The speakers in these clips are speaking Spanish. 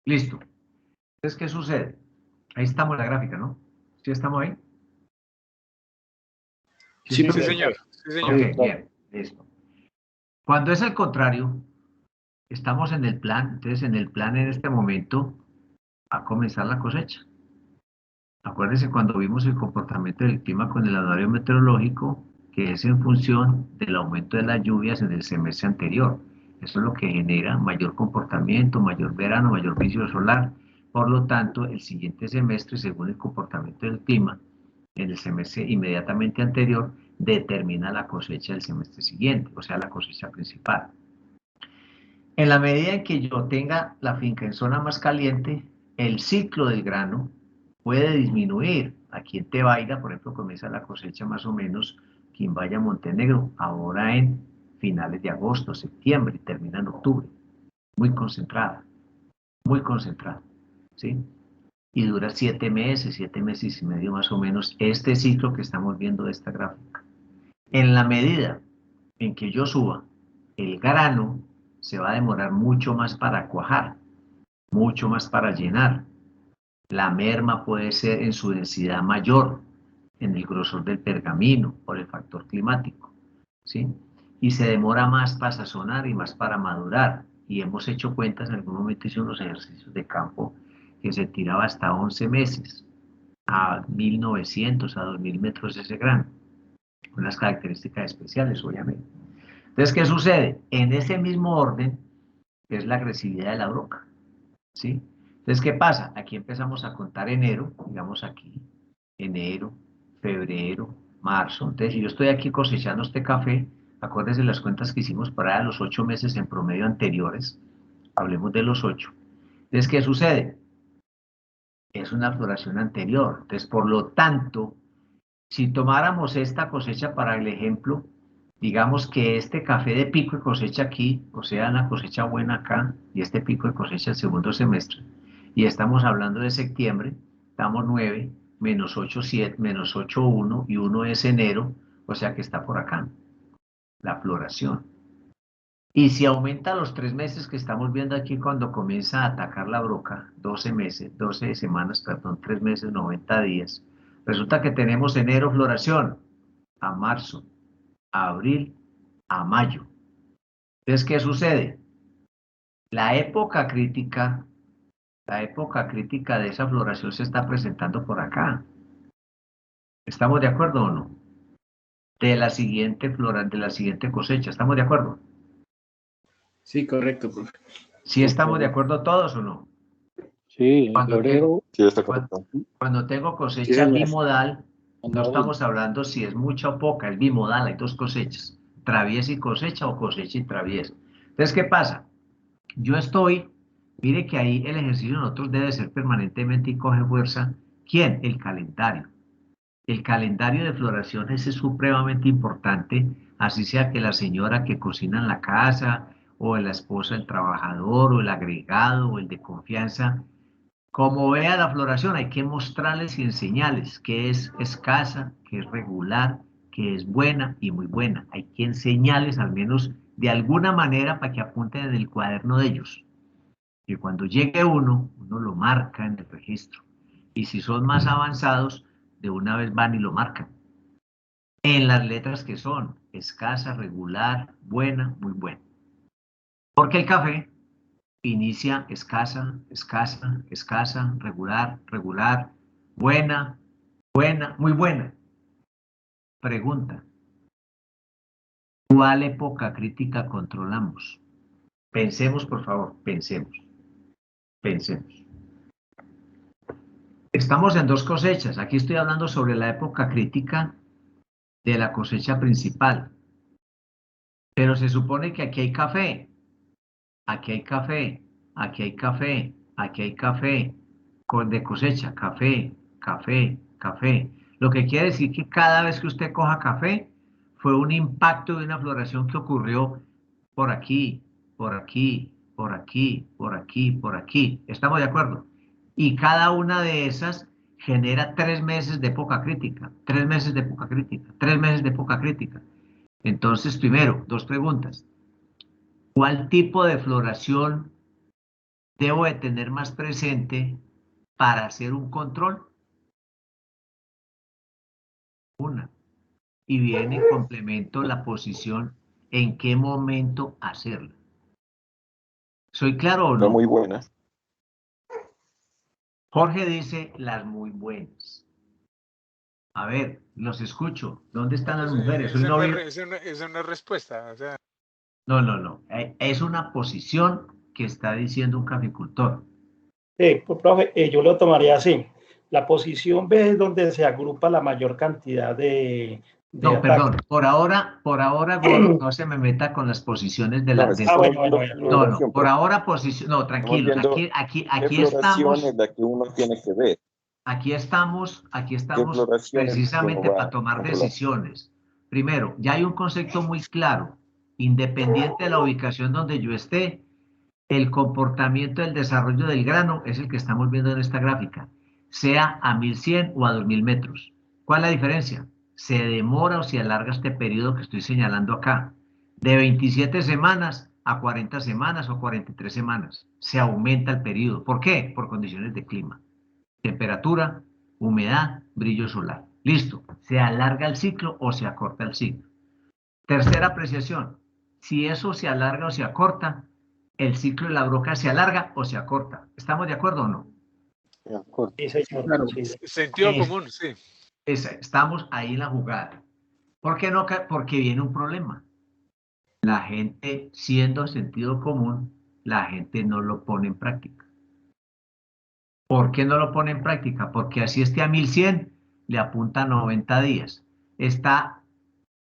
Listo. Entonces, ¿qué sucede? Ahí estamos en la gráfica, ¿no? ¿Sí estamos ahí? ¿Sí, Sí, sí? Sí, profe. señor. Sí, señor. Ok, bien, listo. Cuando es al contrario, estamos en el plan, entonces en el plan en este momento va a comenzar la cosecha. Acuérdense cuando vimos el comportamiento del clima con el anuario meteorológico, que es en función del aumento de las lluvias en el semestre anterior. Eso es lo que genera mayor comportamiento, mayor verano, mayor vicio solar. Por lo tanto, el siguiente semestre, según el comportamiento del clima, en el semestre inmediatamente anterior, determina la cosecha del semestre siguiente, o sea, la cosecha principal. En la medida en que yo tenga la finca en zona más caliente, el ciclo del grano puede disminuir. Aquí en Tebaida, por ejemplo, comienza la cosecha más o menos, quien vaya a Montenegro, ahora en finales de agosto, septiembre, y termina en octubre. Muy concentrada, ¿sí? Y dura 7 meses y medio más o menos, este ciclo que estamos viendo de esta gráfica. En la medida en que yo suba, el grano se va a demorar mucho más para cuajar, mucho más para llenar. La merma puede ser en su densidad mayor, en el grosor del pergamino, por el factor climático, ¿sí? Y se demora más para sazonar y más para madurar. Y hemos hecho cuentas, en algún momento hice unos ejercicios de campo que se tiraba hasta 11 meses, a 1900, a 2000 metros ese grano. Unas características especiales, obviamente. Entonces, ¿qué sucede? En ese mismo orden es la agresividad de la broca, ¿sí? Entonces, ¿qué pasa? Aquí empezamos a contar enero, digamos aquí, enero, febrero, marzo. Entonces, si yo estoy aquí cosechando este café, acuérdense las cuentas que hicimos para los 8 meses en promedio anteriores, hablemos de los 8. Entonces, ¿qué sucede? Es una floración anterior. Entonces, por lo tanto, si tomáramos esta cosecha para el ejemplo, digamos que este café de pico de cosecha aquí, o sea, la cosecha buena acá, y este pico de cosecha el segundo semestre, y estamos hablando de septiembre, estamos 9, menos 8, 7, menos 8, 1, y 1 es enero, o sea que está por acá, la floración. Y si aumenta los 3 meses que estamos viendo aquí cuando comienza a atacar la broca, 12 meses, 12 semanas, perdón, 3 meses, 90 días, resulta que tenemos enero floración, a marzo, a abril, a mayo. Entonces, ¿qué sucede? La época crítica, la época crítica de esa floración se está presentando por acá. ¿Estamos de acuerdo o no? De la siguiente flora, de la siguiente cosecha, ¿estamos de acuerdo? Sí, correcto, profe. ¿Sí estamos de acuerdo todos o no? Sí, en Cuando febrero. tengo, Sí, está cuando, correcto. cuando tengo Sí, cosecha señor. bimodal, no Abril. estamos hablando si es mucha o poca, es bimodal, hay dos cosechas, traviesa y cosecha o cosecha y traviesa. Entonces, ¿qué pasa? Yo estoy, mire que ahí el ejercicio de nosotros debe ser permanentemente y coge fuerza. ¿Quién? El calendario. El calendario de floraciones es supremamente importante, así sea que la señora que cocina en la casa, o la esposa, el trabajador, o el agregado, o el de confianza, como vea la floración, hay que mostrarles y enseñarles que es escasa, que es regular, que es buena y muy buena. Hay que enseñarles al menos de alguna manera para que apunten en el cuaderno de ellos. Que cuando llegue uno lo marca en el registro. Y si son más avanzados, de una vez van y lo marcan. En las letras que son escasa, regular, buena, muy buena. Porque el café inicia escasa, escasa, escasa, regular, regular, buena, buena, muy buena. Pregunta, ¿cuál época crítica controlamos? Pensemos, por favor, pensemos, pensemos. Estamos en dos cosechas. Aquí estoy hablando sobre la época crítica de la cosecha principal. Pero se supone que aquí hay café, aquí hay café, aquí hay café, aquí hay café, de cosecha, café, café, café. Lo que quiere decir que cada vez que usted coja café, fue un impacto de una floración que ocurrió por aquí, por aquí, por aquí, por aquí, por aquí. ¿Estamos de acuerdo? Y cada una de esas genera 3 meses de época crítica, 3 meses de época crítica, 3 meses de época crítica. Entonces, primero, dos preguntas. ¿Cuál tipo de floración debo de tener más presente para hacer un control? Una. Y viene en complemento la posición en qué momento hacerla. ¿Soy claro o Son no? muy buenas. Jorge dice las muy buenas. A ver, los escucho. ¿Dónde están las mujeres? Hoy no vi... Esa no es respuesta. O sea, No, no, no. Es una posición que está diciendo un caficultor. Pues, profe, yo lo tomaría así. La posición B es donde se agrupa la mayor cantidad de No, ataques. perdón. Por ahora, Gordo, no se me meta con las posiciones de la... No, de- Bueno. No, no. Por ahora posición... No, Estamos tranquilos. viendo Aquí qué floración estamos... es la que uno tiene que ver. Aquí estamos ¿Qué floración es la que uno precisamente va para a tomar controlar? decisiones. Primero, ya hay un concepto muy claro. Independiente de la ubicación donde yo esté, el comportamiento del desarrollo del grano es el que estamos viendo en esta gráfica, sea a 1100 o a 2000 metros. ¿Cuál es la diferencia? Se demora o se alarga este periodo que estoy señalando acá, de 27 semanas a 40 semanas o 43 semanas. Se aumenta el periodo. ¿Por qué? Por condiciones de clima. Temperatura, humedad, brillo solar. Listo. Se alarga el ciclo o se acorta el ciclo. Tercera apreciación. Si eso se alarga o se acorta, el ciclo de la broca se alarga o se acorta. ¿Estamos de acuerdo o no? De acuerdo. Sí, señor. Claro. Sí. sentido común, sí. Estamos ahí en la jugada. ¿Por qué no? Porque viene un problema. La gente, siendo sentido común, la gente no lo pone en práctica. ¿Por qué no lo pone en práctica? Porque así esté a 1100, le apunta a 90 días. Está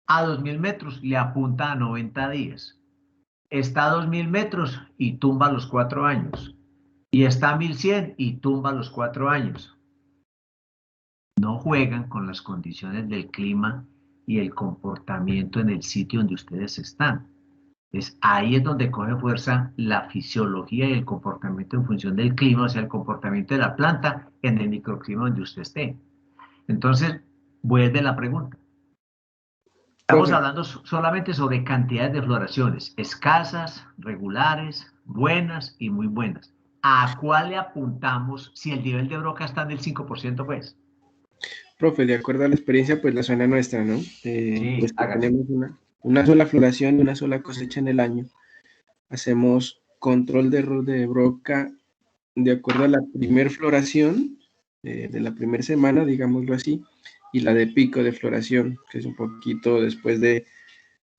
a 2000 metros, le apunta a 90 días. Está a 2000 metros y tumba los 4 años. Y está a 1100 y tumba los 4 años. No juegan con las condiciones del clima y el comportamiento en el sitio donde ustedes están. Ahí es donde coge fuerza la fisiología y el comportamiento en función del clima, o sea, el comportamiento de la planta en el microclima donde usted esté. Entonces, vuelve la pregunta. Estamos Profe. hablando solamente sobre cantidades de floraciones, escasas, regulares, buenas y muy buenas. ¿A cuál le apuntamos si el nivel de broca está en el 5%, pues? Profe, de acuerdo a la experiencia, pues la zona nuestra, ¿no? Sí, Pues que hágale. tenemos una sola floración y una sola cosecha en el año. Hacemos control de error de broca de acuerdo a la primer floración de la primera semana, digámoslo así, y la de pico de floración, que es un poquito después de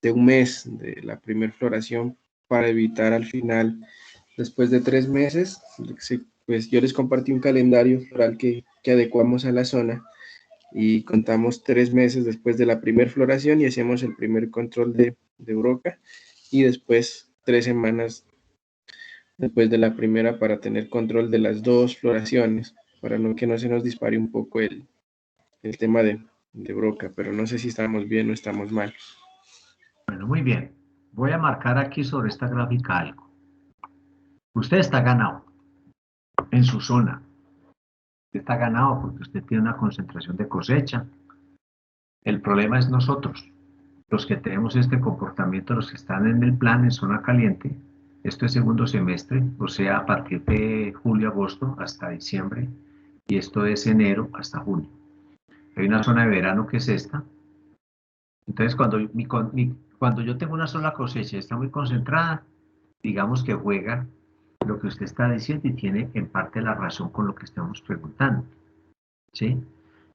un mes de la primera floración, para evitar al final, después de 3 meses, pues yo les compartí un calendario floral que adecuamos a la zona y contamos 3 meses después de la primera floración y hacemos el primer control de broca y después 3 semanas después de la primera para tener control de las dos floraciones, para que no se nos dispare un poco el tema de broca, pero no sé si estamos bien o estamos mal. Bueno, muy bien. Voy a marcar aquí sobre esta gráfica algo. Usted está ganado en su zona. Usted está ganado porque usted tiene una concentración de cosecha. El problema es nosotros, los que tenemos este comportamiento, los que están en el plan en zona caliente. Esto es segundo semestre, o sea, a partir de julio, agosto hasta diciembre, y esto es enero hasta junio. Hay una zona de verano que es esta. Entonces, cuando yo tengo una sola cosecha y está muy concentrada, digamos que juega lo que usted está diciendo y tiene en parte la razón con lo que estamos preguntando. ¿Sí?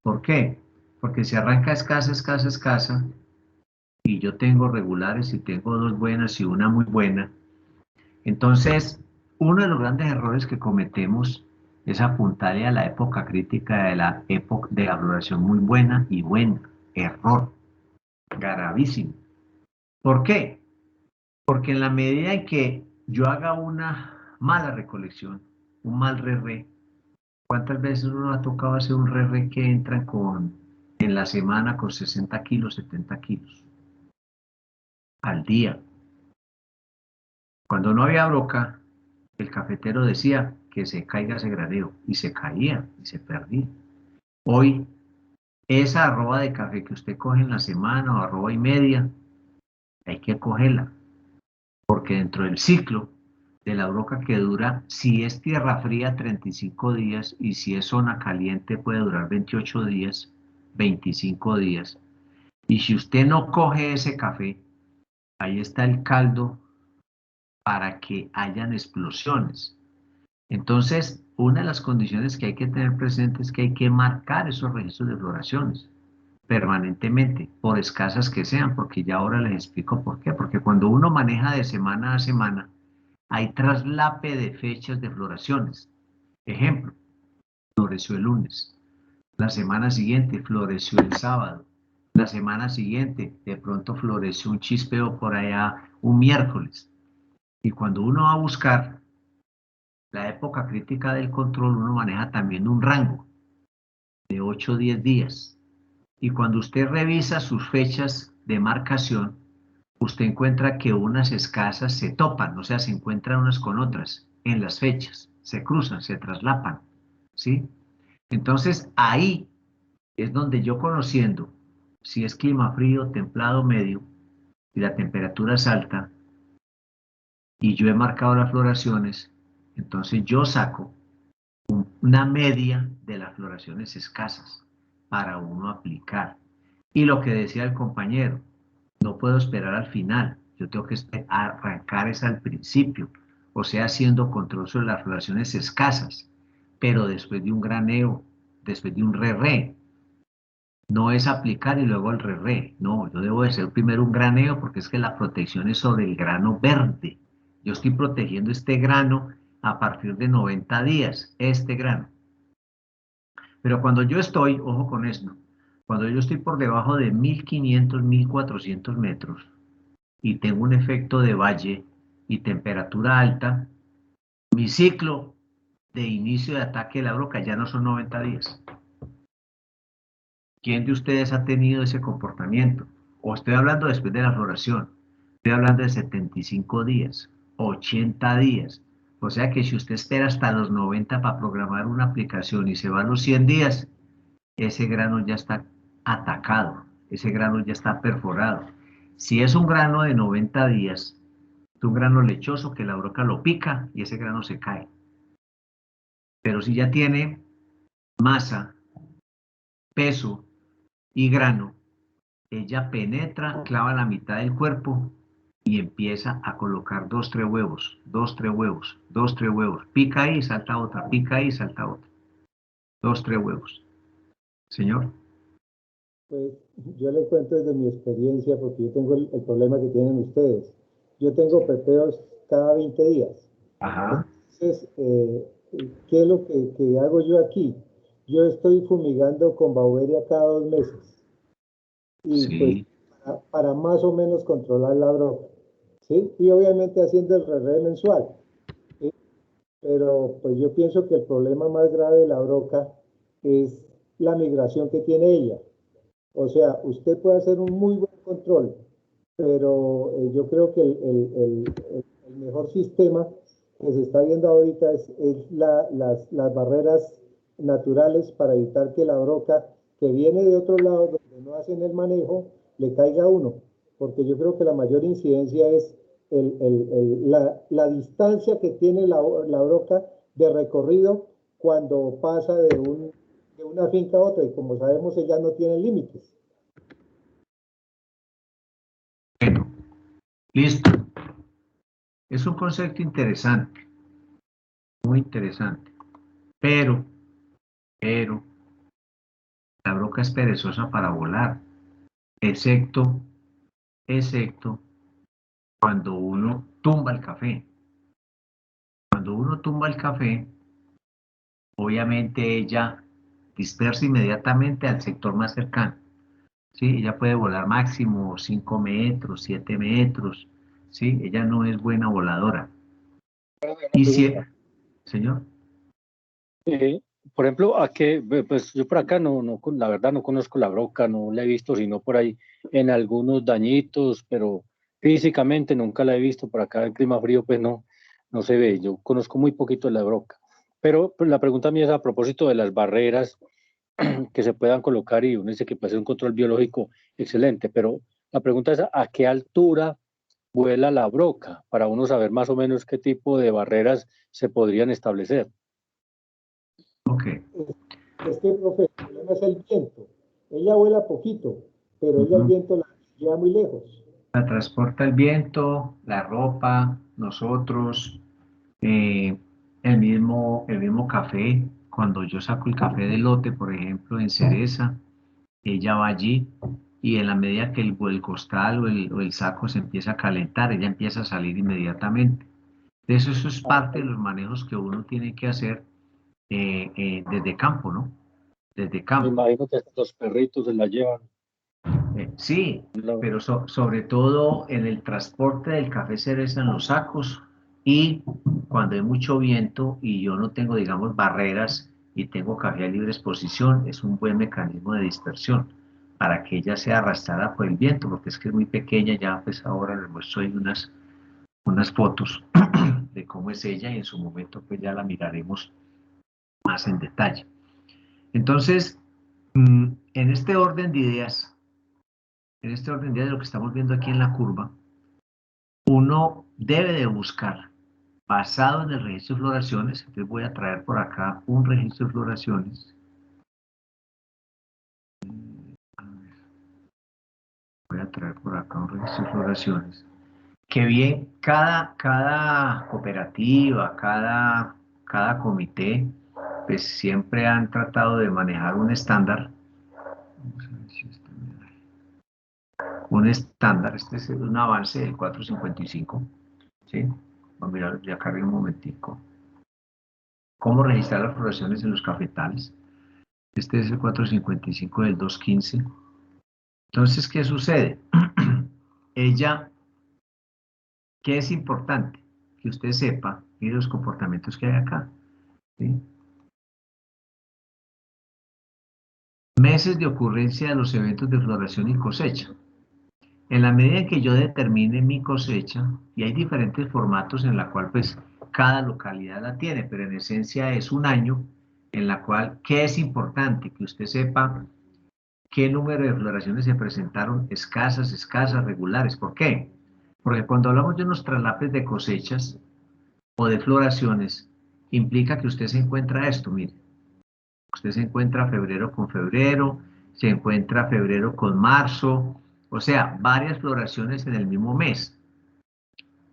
¿Por qué? Porque si arranca escasa, escasa, escasa, y yo tengo regulares y tengo dos buenas y una muy buena, entonces uno de los grandes errores que cometemos es apuntarle a la época crítica de la época de la floración muy buena y buena. Error, gravísimo. ¿Por qué? Porque en la medida en que yo haga una mala recolección, un mal re-re, ¿cuántas veces uno ha tocado hacer un re-re que entran en la semana con 60 kilos, 70 kilos al día? Cuando no había broca, el cafetero decía que se caiga ese granero y se caía y se perdía. Hoy, esa arroba de café que usted coge en la semana o arroba y media, hay que cogerla, porque dentro del ciclo de la broca que dura, si es tierra fría, 35 días, y si es zona caliente puede durar 28 días, 25 días. Y si usted no coge ese café, ahí está el caldo para que hayan explosiones. Entonces, una de las condiciones que hay que tener presente es que hay que marcar esos registros de floraciones permanentemente, por escasas que sean, porque ya ahora les explico por qué. Porque cuando uno maneja de semana a semana, hay traslape de fechas de floraciones. Ejemplo, floreció el lunes. La semana siguiente floreció el sábado. La semana siguiente de pronto floreció un chispeo por allá un miércoles. Y cuando uno va a buscar la época crítica del control, uno maneja también un rango de 8 o 10 días. Y cuando usted revisa sus fechas de marcación, usted encuentra que unas escasas se topan, o sea, se encuentran unas con otras en las fechas, se cruzan, se traslapan, ¿sí? Entonces ahí es donde yo, conociendo si es clima frío, templado, medio, y la temperatura es alta, y yo he marcado las floraciones, entonces yo saco una media de las floraciones escasas para uno aplicar. Y lo que decía el compañero, no puedo esperar al final, yo tengo que arrancar es al principio, o sea, haciendo control sobre las floraciones escasas, pero después de un graneo, después de un re-re. No es aplicar y luego el re-re, no, yo debo de hacer primero un graneo porque es que la protección es sobre el grano verde. Yo estoy protegiendo este grano a partir de 90 días, este grano. Pero cuando yo estoy, ojo con esto, cuando yo estoy por debajo de 1500, 1400 metros y tengo un efecto de valle y temperatura alta, mi ciclo de inicio de ataque de la broca ya no son 90 días. ¿Quién de ustedes ha tenido ese comportamiento? O estoy hablando después de la floración, estoy hablando de 75 días, 80 días. O sea que si usted espera hasta los 90 para programar una aplicación y se va a los 100 días, ese grano ya está atacado, ese grano ya está perforado. Si es un grano de 90 días, es un grano lechoso que la broca lo pica y ese grano se cae. Pero si ya tiene masa, peso y grano, ella penetra, clava la mitad del cuerpo y empieza a colocar 2, 3 huevos, 2, 3 huevos, 2, 3 huevos. Pica ahí, salta otra, pica ahí, salta otra. 2, 3 huevos. Señor. Pues yo les cuento desde mi experiencia, porque yo tengo el problema que tienen ustedes. Yo tengo pepeos cada 20 días. Ajá. Entonces, ¿qué es lo que hago yo aquí? Yo estoy fumigando con Bauveria cada 2 meses. Y Sí. pues para más o menos controlar la broca, ¿sí? Y obviamente haciendo el re mensual, ¿sí? Pero pues yo pienso que el problema más grave de la broca es la migración que tiene ella. O sea, usted puede hacer un muy buen control, pero yo creo que el mejor sistema que se está viendo ahorita es las barreras naturales para evitar que la broca que viene de otro lado, donde no hacen el manejo, le caiga a uno. Porque yo creo que la mayor incidencia es la distancia que tiene la broca de recorrido cuando pasa de una finca a otra, y como sabemos, ellas no tienen límites. Bueno, listo. Es un concepto interesante, muy interesante, pero, la broca es perezosa para volar, excepto cuando uno tumba el café. Cuando uno tumba el café, obviamente ella dispersa inmediatamente al sector más cercano. ¿Sí? Ella puede volar máximo 5 metros, 7 metros. ¿Sí? Ella no es buena voladora. Y si, señor. Por ejemplo, pues yo por acá la verdad no conozco la broca, no la he visto, sino por ahí en algunos dañitos, pero físicamente nunca la he visto. Por acá el clima frío pues no se ve. Yo conozco muy poquito de la broca. Pero pues, la pregunta mía es a propósito de las barreras que se puedan colocar, y uno dice que puede ser un control biológico excelente, pero la pregunta es a qué altura vuela la broca, para uno saber más o menos qué tipo de barreras se podrían establecer. Ok. Es que, profe, el problema es el viento. Ella vuela poquito, pero ella el viento la lleva muy lejos. La transporta el viento, la ropa, nosotros, el mismo café. Cuando yo saco el café de lote, por ejemplo, en cereza, ella va allí y en la medida que el costal o el saco se empieza a calentar, ella empieza a salir inmediatamente. Eso es parte de los manejos que uno tiene que hacer desde campo, ¿no? Desde Me campo. imagino que los perritos se la llevan. Sí, pero sobre todo en el transporte del café cereza en los sacos y cuando hay mucho viento y yo no tengo, digamos, barreras y tengo café a libre exposición, es un buen mecanismo de dispersión para que ella sea arrastrada por el viento, porque es que es muy pequeña, ya pues ahora les muestro ahí unas fotos de cómo es ella y en su momento pues ya la miraremos más en detalle. Entonces, en este orden de ideas, de lo que estamos viendo aquí en la curva, uno debe de buscar, basado en el registro de floraciones, entonces voy a traer por acá un registro de floraciones. Voy a traer por acá un registro de floraciones. Que bien, cada cooperativa, cada comité, pues siempre han tratado de manejar un estándar. Vamos a ver si esto me da. Un estándar, este es un avance del 455, ¿sí? Vamos a mirar ya acá arriba un momentico. ¿Cómo registrar las floraciones en los cafetales? Este es el 455 del 215. Entonces, ¿qué sucede? Ella, ¿qué es importante? Que usted sepa, mire los comportamientos que hay acá, ¿sí? Meses de ocurrencia de los eventos de floración y cosecha. En la medida en que yo determine mi cosecha, y hay diferentes formatos en la cual pues cada localidad la tiene, pero en esencia es un año en la cual, ¿qué es importante? Que usted sepa qué número de floraciones se presentaron escasas, regulares. ¿Por qué? Porque cuando hablamos de unos traslapes de cosechas o de floraciones, implica que usted se encuentra esto, mire. Usted se encuentra febrero con febrero, se encuentra febrero con marzo, o sea, varias floraciones en el mismo mes.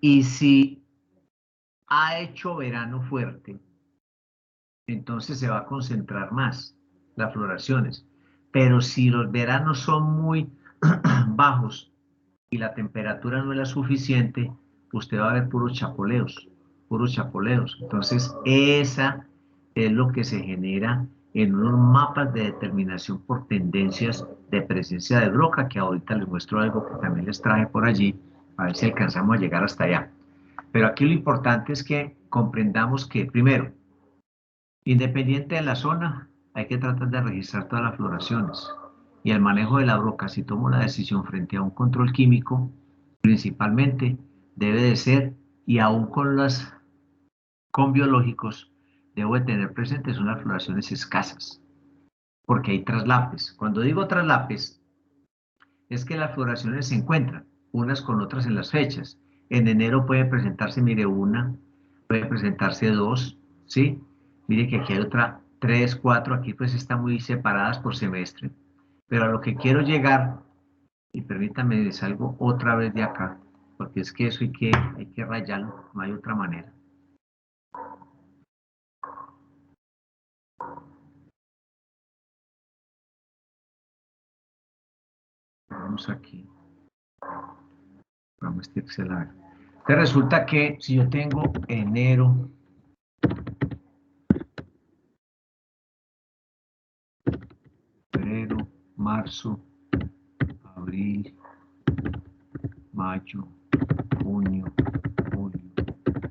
Y si ha hecho verano fuerte, entonces se va a concentrar más las floraciones. Pero si los veranos son muy bajos y la temperatura no es la suficiente, usted va a ver puros chapoleos, puros chapoleos. Entonces, esa es lo que se genera en unos mapas de determinación por tendencias de presencia de broca, que ahorita les muestro algo que también les traje por allí, a ver si alcanzamos a llegar hasta allá. Pero aquí lo importante es que comprendamos que, primero, independiente de la zona, hay que tratar de registrar todas las floraciones. Y el manejo de la broca, si tomo la decisión frente a un control químico, principalmente debe de ser, y aún con biológicos, debo de tener presentes unas floraciones escasas, porque hay traslapes. Cuando digo traslapes, es que las floraciones se encuentran unas con otras en las fechas. En enero puede presentarse, mire, una, puede presentarse dos, ¿sí? Mire que aquí hay otra, tres, cuatro, aquí pues están muy separadas por semestre. Pero a lo que quiero llegar, y permítanme, salgo otra vez de acá, porque es que eso hay que rayarlo, no hay otra manera. Vamos aquí. Vamos a este Excel a ver. Entonces resulta que si yo tengo enero, febrero, marzo, abril, mayo, junio, julio,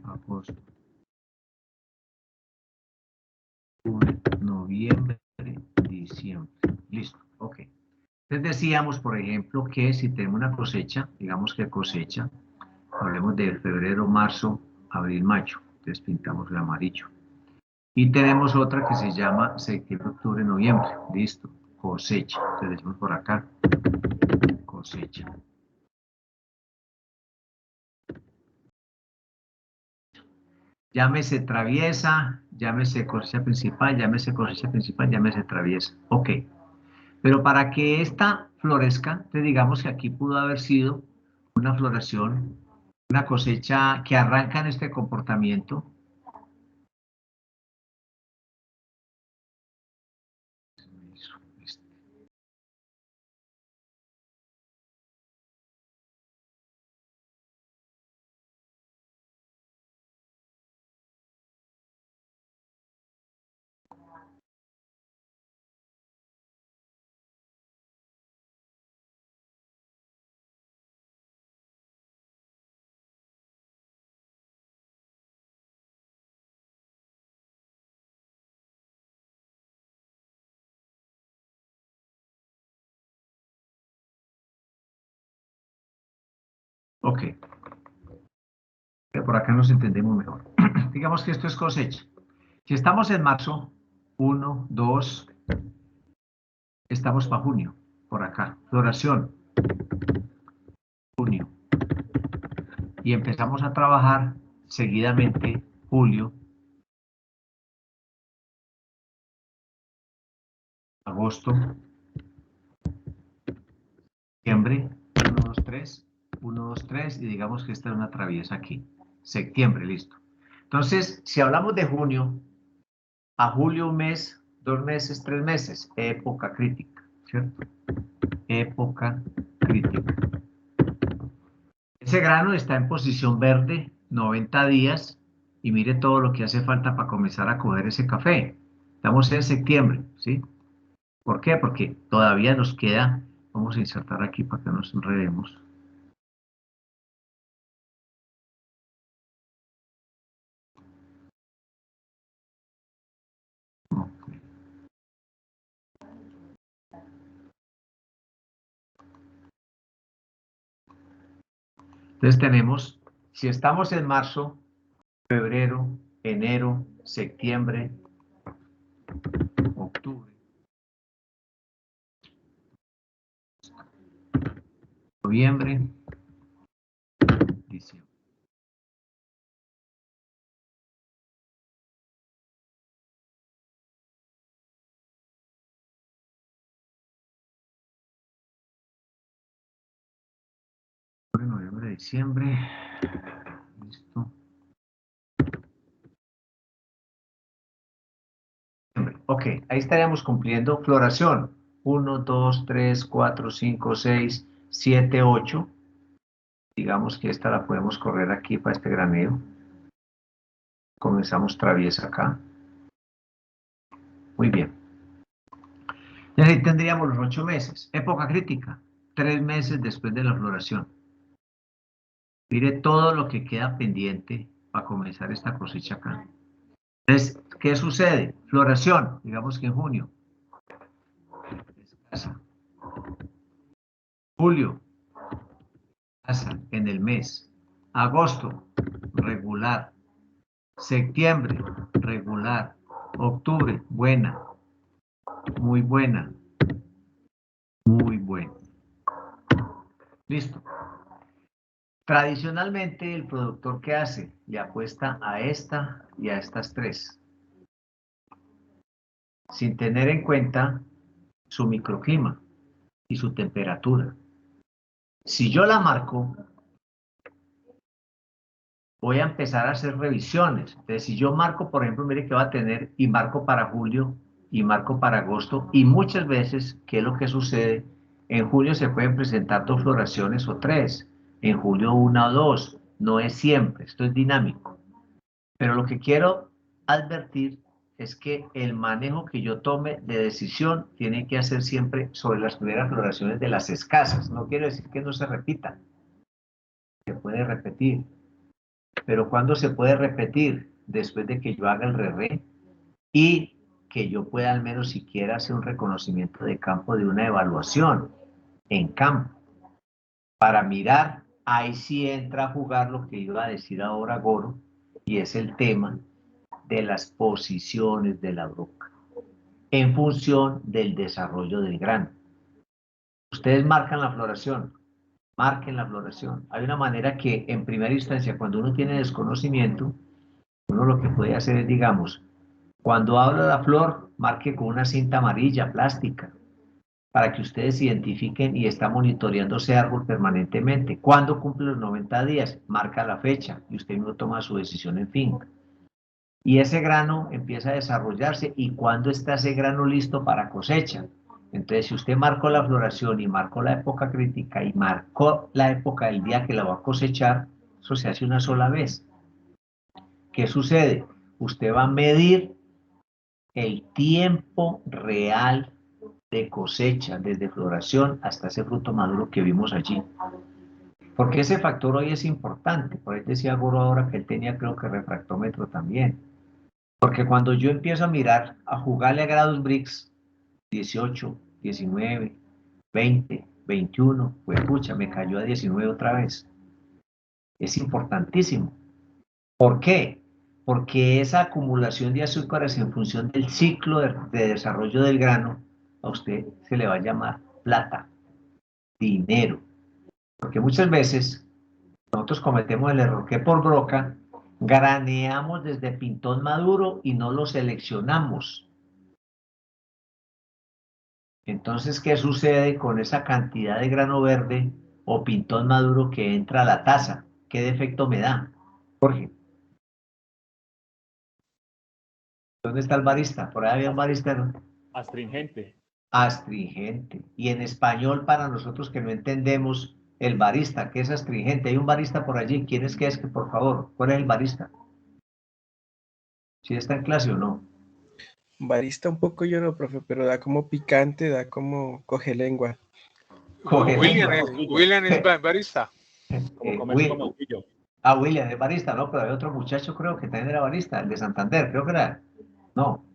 agosto, octubre, noviembre, diciembre. Listo, ok. Entonces decíamos, por ejemplo, que si tenemos una cosecha, digamos que cosecha, hablemos de febrero, marzo, abril, mayo. Entonces pintamos de amarillo. Y tenemos otra que se llama septiembre, octubre, noviembre. Listo, cosecha. Entonces decimos por acá, cosecha. Llámese traviesa, llámese cosecha principal, llámese cosecha principal, llámese traviesa. Ok. Pero para que esta florezca, te digamos que aquí pudo haber sido una floración, una cosecha que arranca en este comportamiento. Ok. Por acá nos entendemos mejor. Digamos que esto es cosecha. Si estamos en marzo, 1, 2, estamos para junio, por acá. Floración, junio. Y empezamos a trabajar seguidamente julio, agosto, septiembre, 1, 2, 3, 1, 2, 3, y digamos que esta es una traviesa aquí. Septiembre, listo. Entonces, si hablamos de junio, a julio 1 mes, 2 meses, 3 meses, época crítica, ¿cierto? Época crítica. Ese grano está en posición verde 90 días y mire todo lo que hace falta para comenzar a coger ese café. Estamos en septiembre, ¿sí? ¿Por qué? Porque todavía nos queda, vamos a insertar aquí para que nos enredemos. Entonces tenemos, si estamos en marzo, febrero, enero, septiembre, octubre, noviembre, diciembre. Noviembre, diciembre. Listo. Ok, ahí estaríamos cumpliendo floración. 1, 2, 3, 4, 5, 6, 7, 8. Digamos que esta la podemos correr aquí para este granero. Comenzamos traviesa acá. Muy bien. Y ahí tendríamos los 8 meses. Época crítica. 3 meses después de la floración. Mire todo lo que queda pendiente para comenzar esta cosecha acá. Entonces, ¿qué sucede? Floración, digamos que en junio. Escasa. Julio, escasa en el mes. Agosto, regular. Septiembre, regular. Octubre, buena. Muy buena. Muy buena. Listo. Tradicionalmente, el productor, ¿qué hace? Le apuesta a esta y a estas 3. Sin tener en cuenta su microclima y su temperatura. Si yo la marco, voy a empezar a hacer revisiones. Entonces, si yo marco, por ejemplo, mire que va a tener, y marco para julio, y marco para agosto, y muchas veces, ¿qué es lo que sucede? En julio se pueden presentar 2 floraciones o 3. En julio 1 o 2. No es siempre, esto es dinámico. Pero lo que quiero advertir es que el manejo que yo tome de decisión tiene que hacer siempre sobre las primeras floraciones de las escasas. No quiere decir que no se repita. Se puede repetir. Pero ¿cuándo se puede repetir? Después de que yo haga el re y que yo pueda al menos siquiera hacer un reconocimiento de campo de una evaluación en campo. Para mirar, ahí sí entra a jugar lo que iba a decir ahora Goro, y es el tema de las posiciones de la broca en función del desarrollo del grano. Ustedes marcan la floración, marquen la floración. Hay una manera que en primera instancia, cuando uno tiene desconocimiento, Uno lo que puede hacer es, digamos, cuando habla de la flor, marque con una cinta amarilla, plástica, para que ustedes identifiquen y está monitoreando ese árbol permanentemente. ¿Cuándo cumple los 90 días? Marca la fecha y usted no toma su decisión en fin. Y ese grano empieza a desarrollarse y ¿cuándo está ese grano listo para cosecha? Entonces, si usted marcó la floración y marcó la época crítica y marcó la época del día que la va a cosechar, eso se hace una sola vez. ¿Qué sucede? Usted va a medir el tiempo real de cosecha, desde floración hasta ese fruto maduro que vimos allí. Porque ese factor hoy es importante. Por ahí decía Goro ahora que él tenía, creo que refractómetro también. Porque cuando yo empiezo a mirar, a jugarle a grados Brix, 18, 19, 20, 21, pues pucha, me cayó a 19 otra vez. Es importantísimo. ¿Por qué? Porque esa acumulación de azúcares en función del ciclo de desarrollo del grano, a usted se le va a llamar plata, dinero. Porque muchas veces nosotros cometemos el error que por broca graneamos desde pintón maduro y no lo seleccionamos. Entonces, ¿qué sucede con esa cantidad de grano verde o pintón maduro que entra a la taza? ¿Qué defecto me da? Jorge, ¿dónde está el barista? Por ahí había un barista, ¿no? Astringente. Astringente. Y en español, para nosotros que no entendemos el barista, ¿qué es astringente? Hay un barista por allí. ¿Quién es que es? Que por favor, ¿cuál es el barista? ¿Sí está en clase o no? Barista un poco yo no, profe, pero da como picante, da como coge lengua. William es barista. Como comer un mamoncillo. William es barista, ¿no? Pero hay otro muchacho, creo que también era barista, el de Santander, creo que era. No.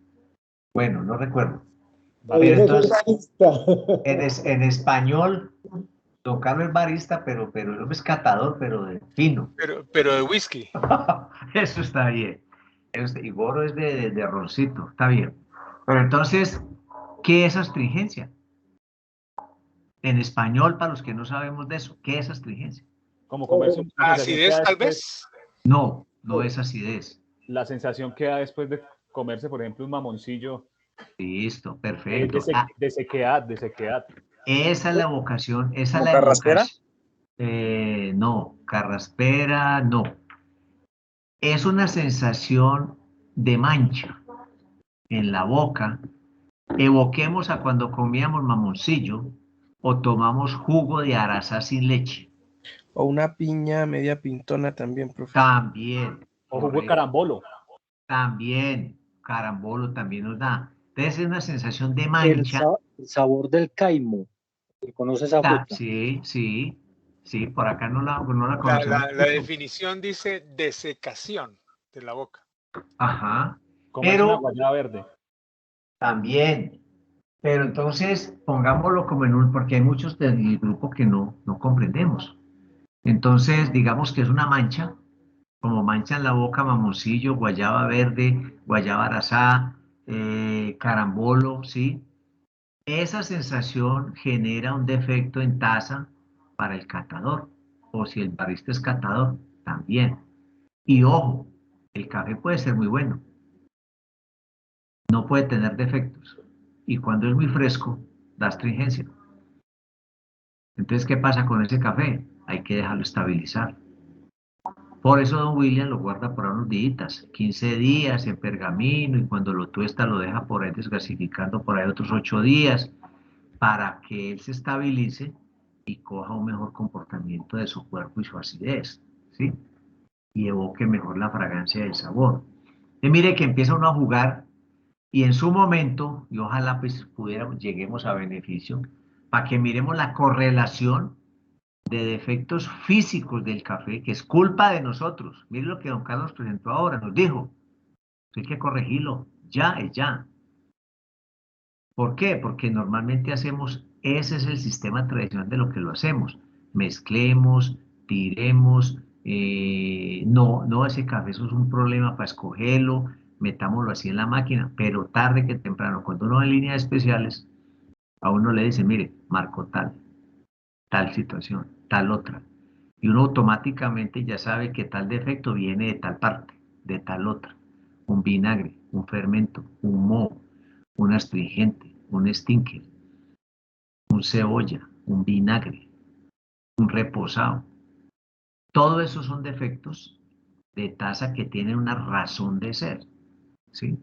Bueno, no recuerdo. Pero entonces, en español, don Carlos es barista, pero el hombre es catador, pero de fino. Pero de whisky. Eso está bien. Y Goro es de roncito, está bien. Pero entonces, ¿qué es astringencia? En español, para los que no sabemos de eso, ¿qué es astringencia? Como comerse un acidez, tal vez. No, no es acidez. La sensación que da después de comerse, por ejemplo, un mamoncillo. Listo, perfecto. De sequedad. Esa es la vocación, esa es la carraspera? No, carraspera no. Es una sensación de mancha en la boca. Evoquemos a cuando comíamos mamoncillo o tomamos jugo de arazá sin leche. O una piña media pintona también, profe. También. O jugo de carambolo. También. Carambolo también nos da. Entonces es una sensación de mancha. El sabor del caimo. ¿Conoce esa fruta? Sí, por acá no la conocemos. La definición dice desecación de la boca. Ajá. Comerse una guayaba verde. También. Pero entonces pongámoslo como en porque hay muchos del grupo que no comprendemos. Entonces, digamos que es una mancha, como mancha en la boca, mamoncillo, guayaba verde, guayaba arazá, carambolo, ¿sí? Esa sensación genera un defecto en taza para el catador, o si el barista es catador, también. Y ojo, el café puede ser muy bueno, no puede tener defectos, y cuando es muy fresco, da astringencia. Entonces, ¿qué pasa con ese café? Hay que dejarlo estabilizar. Por eso don William lo guarda por unos días, 15 días en pergamino, y cuando lo tuesta lo deja por ahí desgasificando por ahí otros 8 días, para que él se estabilice y coja un mejor comportamiento de su cuerpo y su acidez, ¿sí? Y evoque mejor la fragancia y el sabor. Y mire que empieza uno a jugar y en su momento, y ojalá pues lleguemos a beneficio, para que miremos la correlación de defectos físicos del café, que es culpa de nosotros. Mire lo que don Carlos presentó ahora, nos dijo, hay que corregirlo, ya es ya. ¿Por qué? Porque normalmente ese es el sistema tradicional de lo que lo hacemos. Mezclemos, tiremos, no, ese café eso es un problema para escogerlo, metámoslo así en la máquina, pero tarde que temprano, cuando uno va en líneas especiales, a uno le dice, mire, marco tal situación, tal otra. Y uno automáticamente ya sabe que tal defecto viene de tal parte. de tal otra. Un vinagre, un fermento, un moho, un astringente, un stinker, un cebolla, un vinagre, un reposado. Todo eso son defectos de taza que tienen una razón de ser, ¿sí?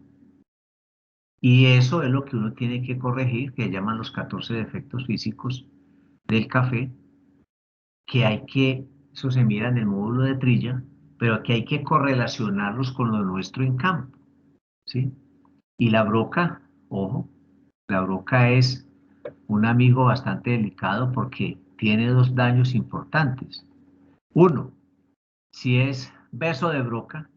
Y eso es lo que uno tiene que corregir, que llaman los 14 defectos físicos del café, que hay que, eso se mira en el módulo de trilla, pero que hay que correlacionarlos con lo nuestro en campo, ¿sí? Y la broca, ojo, la broca es un amigo bastante delicado porque tiene dos daños importantes. Uno, si es beso de broca,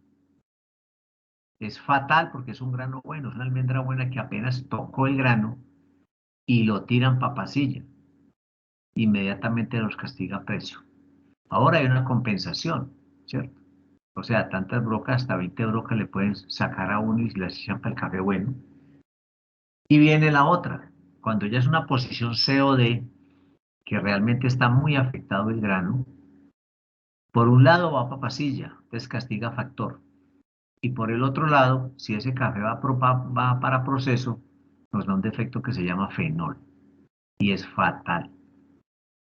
es fatal porque es un grano bueno, es una almendra buena que apenas tocó el grano y lo tiran papacilla. Inmediatamente nos castiga precio. Ahora hay una compensación, ¿cierto? O sea, tantas brocas, hasta 20 brocas le pueden sacar a uno y las echan para el café bueno. Y viene la otra, cuando ya es una posición COD, que realmente está muy afectado el grano, por un lado va papacilla, entonces castiga factor. Y por el otro lado, si ese café va para proceso, nos da un defecto que se llama fenol. Y es fatal.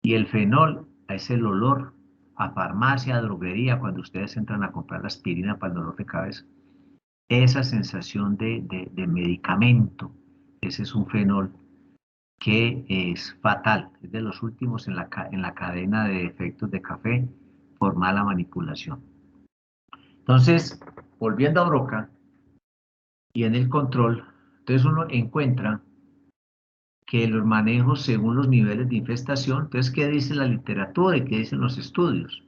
Y el fenol es el olor a farmacia, a droguería, cuando ustedes entran a comprar la aspirina para el dolor de cabeza. Esa sensación de medicamento, ese es un fenol que es fatal, es de los últimos en la cadena de efectos de café por mala manipulación. Entonces, volviendo a broca y en el control, entonces uno encuentra que los manejos según los niveles de infestación, entonces, ¿qué dice la literatura y qué dicen los estudios?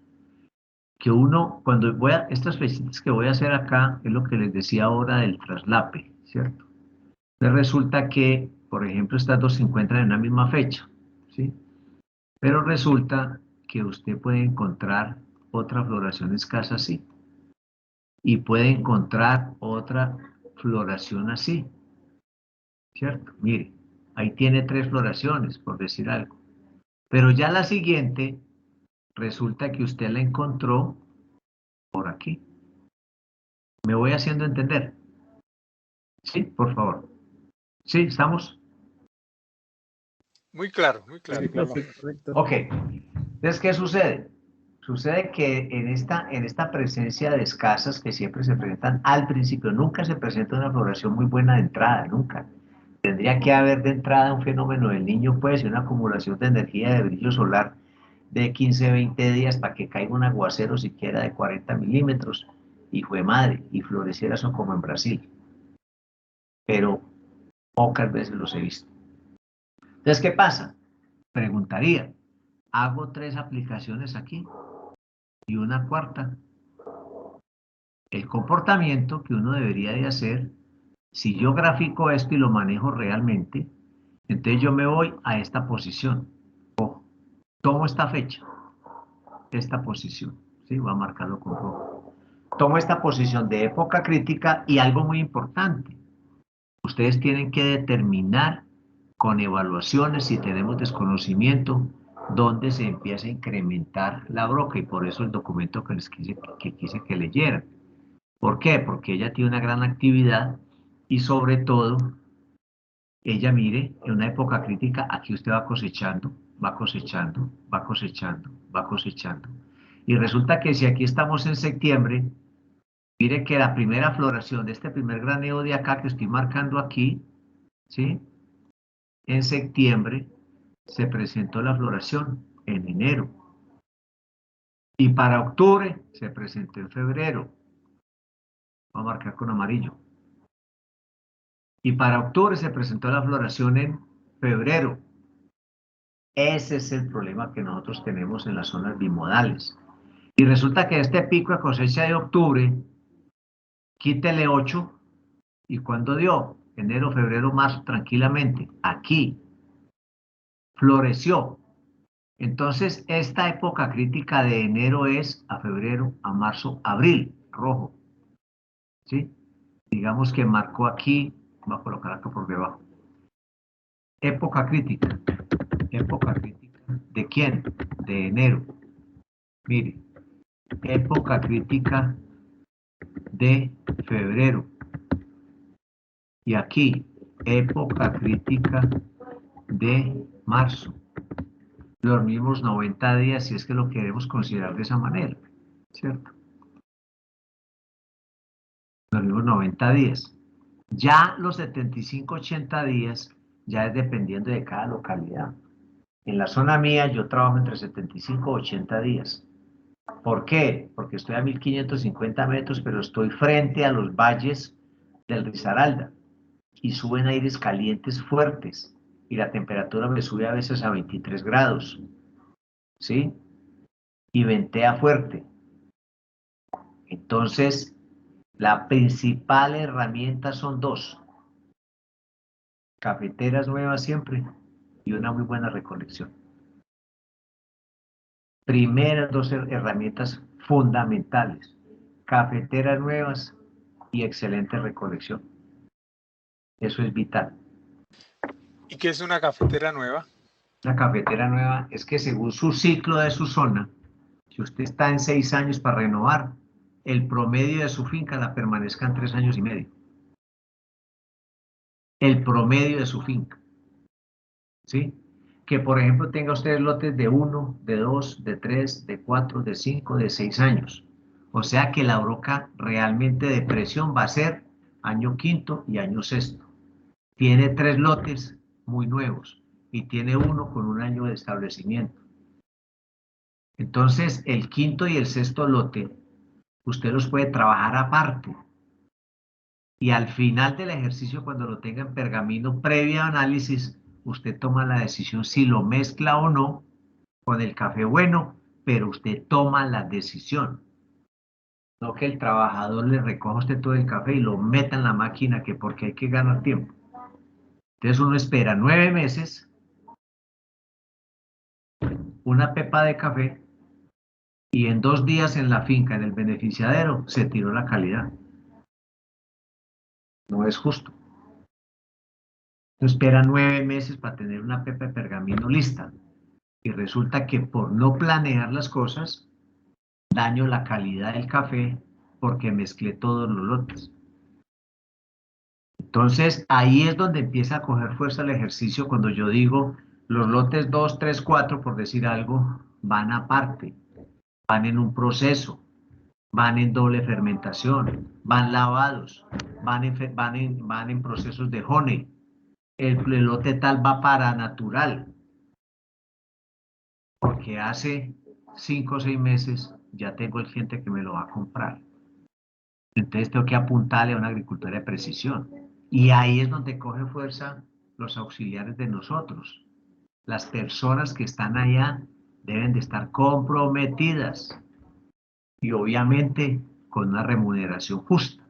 Que uno, cuando estas flechitas que voy a hacer acá, es lo que les decía ahora del traslape, ¿cierto? Entonces resulta que, por ejemplo, estas dos se encuentran en una misma fecha, ¿sí? Pero resulta que usted puede encontrar otra floración escasa así, y puede encontrar otra floración así, ¿cierto? Mire, ahí tiene 3 floraciones, por decir algo. Pero ya la siguiente, resulta que usted la encontró por aquí. ¿Me voy haciendo entender? Sí, por favor. Sí, ¿estamos? Muy claro, muy claro. Sí, claro. Correcto. Ok. Entonces, ¿qué sucede? Sucede que en esta presencia de escasas que siempre se presentan al principio, nunca se presenta una floración muy buena de entrada, nunca. Tendría que haber de entrada un fenómeno del niño, pues, y una acumulación de energía de brillo solar de 15, 20 días para que caiga un aguacero siquiera de 40 milímetros, y fue madre, y floreciera eso como en Brasil. Pero pocas veces los he visto. Entonces, ¿qué pasa? Preguntaría, hago 3 aplicaciones aquí y una cuarta. El comportamiento que uno debería de hacer, si yo grafico esto y lo manejo realmente, entonces yo me voy a esta posición. Ojo, tomo esta fecha, esta posición, ¿sí? Voy a marcarlo con rojo. Tomo esta posición de época crítica y algo muy importante. Ustedes tienen que determinar con evaluaciones, si tenemos desconocimiento, dónde se empieza a incrementar la broca, y por eso el documento que les quise que leyeran. ¿Por qué? Porque ella tiene una gran actividad y sobre todo, ella mire, en una época crítica, aquí usted va cosechando, va cosechando, va cosechando, va cosechando. Y resulta que si aquí estamos en septiembre, mire que la primera floración de este primer graneo de acá que estoy marcando aquí, ¿sí? En septiembre se presentó la floración en enero. Y para octubre se presentó en febrero. Voy a marcar con amarillo. Y para octubre se presentó la floración en febrero. Ese es el problema que nosotros tenemos en las zonas bimodales. Y resulta que este pico de cosecha de octubre, quítele 8, ¿y cuándo dio? Enero, febrero, marzo, tranquilamente. Aquí floreció. Entonces, esta época crítica de enero es a febrero, a marzo, abril, rojo. ¿Sí? Digamos que marcó aquí, voy a colocar acá por debajo. Época crítica. Época crítica. ¿De quién? De enero. Mire, época crítica de febrero. Y aquí, época crítica de marzo. Los mismos 90 días, si es que lo queremos considerar de esa manera, ¿cierto? Los mismos 90 días. Ya los 75-80 días, ya es dependiendo de cada localidad. En la zona mía yo trabajo entre 75 y 80 días. ¿Por qué? Porque estoy a 1550 metros, pero estoy frente a los valles del Risaralda y suben aires calientes fuertes y la temperatura me sube a veces a 23 grados, ¿sí? Y ventea fuerte. Entonces, la principal herramienta son dos: cafeteras nuevas siempre y una muy buena recolección. Primeras dos herramientas fundamentales: cafeteras nuevas y excelente recolección. Eso es vital. ¿Y qué es una cafetera nueva? Una cafetera nueva es que según su ciclo de su zona, si usted está en 6 años para renovar, el promedio de su finca la permanezca en 3 años y medio. El promedio de su finca. ¿Sí? Que por ejemplo tenga usted lotes de 1, de 2, de 3, de 4, de 5, de 6 años. O sea que la broca realmente de presión va a ser año quinto y año sexto. Tiene 3 lotes muy nuevos y tiene uno con 1 año de establecimiento. Entonces, el quinto y el sexto lote, usted los puede trabajar aparte. Y al final del ejercicio, cuando lo tenga en pergamino previo análisis, usted toma la decisión si lo mezcla o no con el café bueno, pero usted toma la decisión. No que el trabajador le recoja a usted todo el café y lo meta en la máquina, que porque hay que ganar tiempo. Entonces uno espera 9 meses, una pepa de café, y en 2 días en la finca, en el beneficiadero, se tiró la calidad. No es justo. Uno espera 9 meses para tener una pepa de pergamino lista. Y resulta que por no planear las cosas, daño la calidad del café porque mezclé todos los lotes. Entonces, ahí es donde empieza a coger fuerza el ejercicio cuando yo digo, los lotes 2, 3, 4, por decir algo, van aparte, van en un proceso, van en doble fermentación, van lavados, van en procesos de honey. El lote tal va para natural, porque hace 5 o 6 meses ya tengo el cliente que me lo va a comprar. Entonces tengo que apuntarle a una agricultura de precisión. Y ahí es donde coge fuerza los auxiliares de nosotros. Las personas que están allá deben de estar comprometidas y obviamente con una remuneración justa.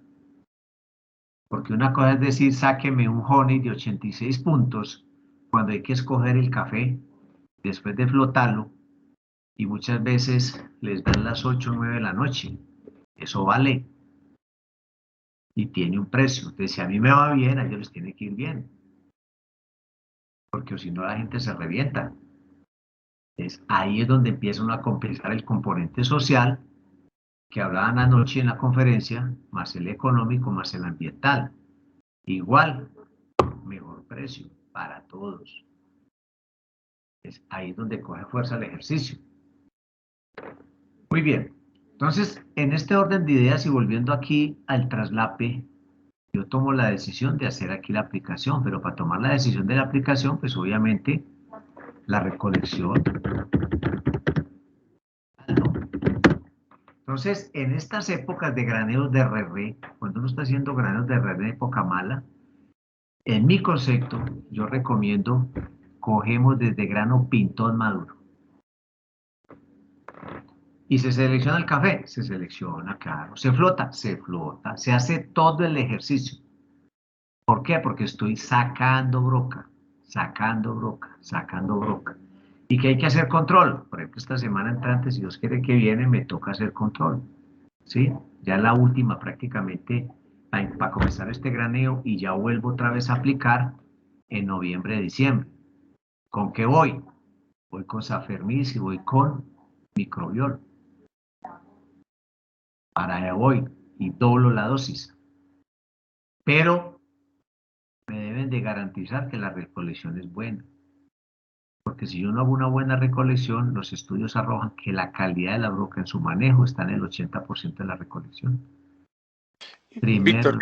Porque una cosa es decir, sáqueme un honey de 86 puntos cuando hay que escoger el café después de flotarlo y muchas veces les dan las 8 o 9 de la noche. Eso vale. Y tiene un precio. Entonces, si a mí me va bien, a ellos les tiene que ir bien. Porque si no, la gente se revienta. Entonces, ahí es donde empieza uno a compensar el componente social que hablaban anoche en la conferencia, más el económico, más el ambiental. Igual, mejor precio para todos. Entonces, ahí es donde coge fuerza el ejercicio. Muy bien. Entonces, en este orden de ideas y volviendo aquí al traslape, yo tomo la decisión de hacer aquí la aplicación, pero para tomar la decisión de la aplicación, pues obviamente la recolección. ¿No? Entonces, en estas épocas de graneos de RR, cuando uno está haciendo graneos de RR en época mala, en mi concepto, yo recomiendo, cogemos desde grano pintón maduro. ¿Y se selecciona el café? Se selecciona, claro. ¿Se flota? Se flota. Se hace todo el ejercicio. ¿Por qué? Porque estoy sacando broca, sacando broca, sacando broca. ¿Y qué hay que hacer control? Por ejemplo, esta semana entrante, si Dios quiere que viene, me toca hacer control. ¿Sí? Ya la última prácticamente para comenzar este graneo y ya vuelvo otra vez a aplicar en noviembre, diciembre. ¿Con qué voy? Voy con Safermis y voy con microbiol. Para allá voy. y doblo la dosis. Pero me deben de garantizar que la recolección es buena. Porque si yo no hago una buena recolección, los estudios arrojan que la calidad de la broca en su manejo está en el 80% de la recolección. Víctor,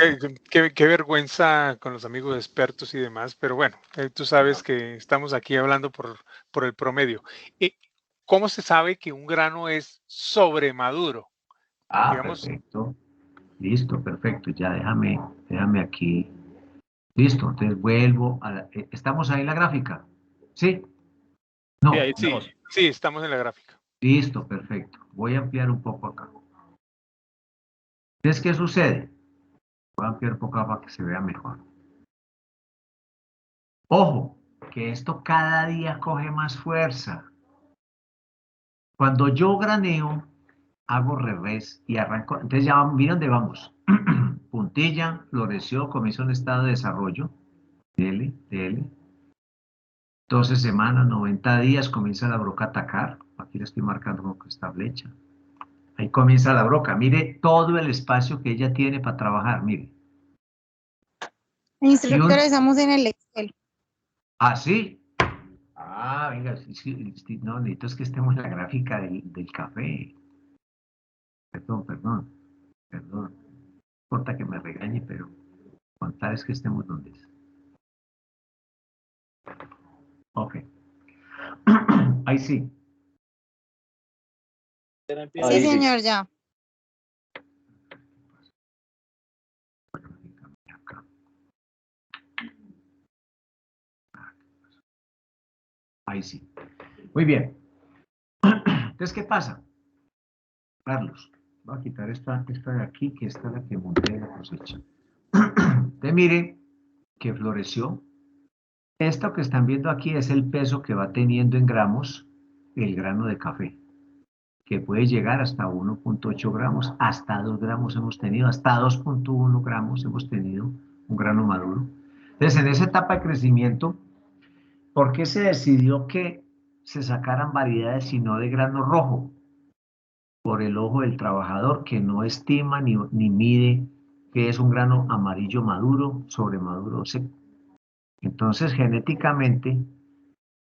qué vergüenza con los amigos expertos y demás, pero bueno, tú sabes que estamos aquí hablando por el promedio. ¿Cómo se sabe que un grano es sobremaduro? Digamos, perfecto. Listo, perfecto. Ya déjame aquí. Listo, entonces vuelvo a la... ¿Estamos ahí en la gráfica? ¿Sí? No. Sí, estamos en la gráfica. Listo, perfecto. Voy a ampliar un poco acá. Entonces, ¿qué sucede? Voy a ampliar un poco para que se vea mejor. Ojo, que esto cada día coge más fuerza. Cuando yo graneo, hago revés y arranco. Entonces ya miren dónde vamos. Puntilla, floreció, comienza un estado de desarrollo. Dele. 12 semanas, 90 días, comienza la broca a atacar. Aquí le estoy marcando con esta flecha. Ahí comienza la broca. Mire todo el espacio que ella tiene para trabajar, mire. Instructor, estamos en el Excel. ¿Ah, sí? Venga, no, necesito es que estemos en la gráfica del café. Perdón. No importa que me regañe, pero contar es que estemos donde es. Ok. Ahí sí. Sí, señor, ya. Ahí sí. Muy bien. Entonces, ¿qué pasa? Carlos, voy a quitar esta de aquí, que esta es la que monté en la cosecha. Entonces, miren que floreció. Esto que están viendo aquí es el peso que va teniendo en gramos el grano de café, que puede llegar hasta 1.8 gramos, hasta 2 gramos hemos tenido, hasta 2.1 gramos hemos tenido un grano maduro. Entonces, en esa etapa de crecimiento, ¿por qué se decidió que se sacaran variedades y no de grano rojo? Por el ojo del trabajador que no estima ni mide qué es un grano amarillo maduro, sobremaduro o seco. Entonces, genéticamente,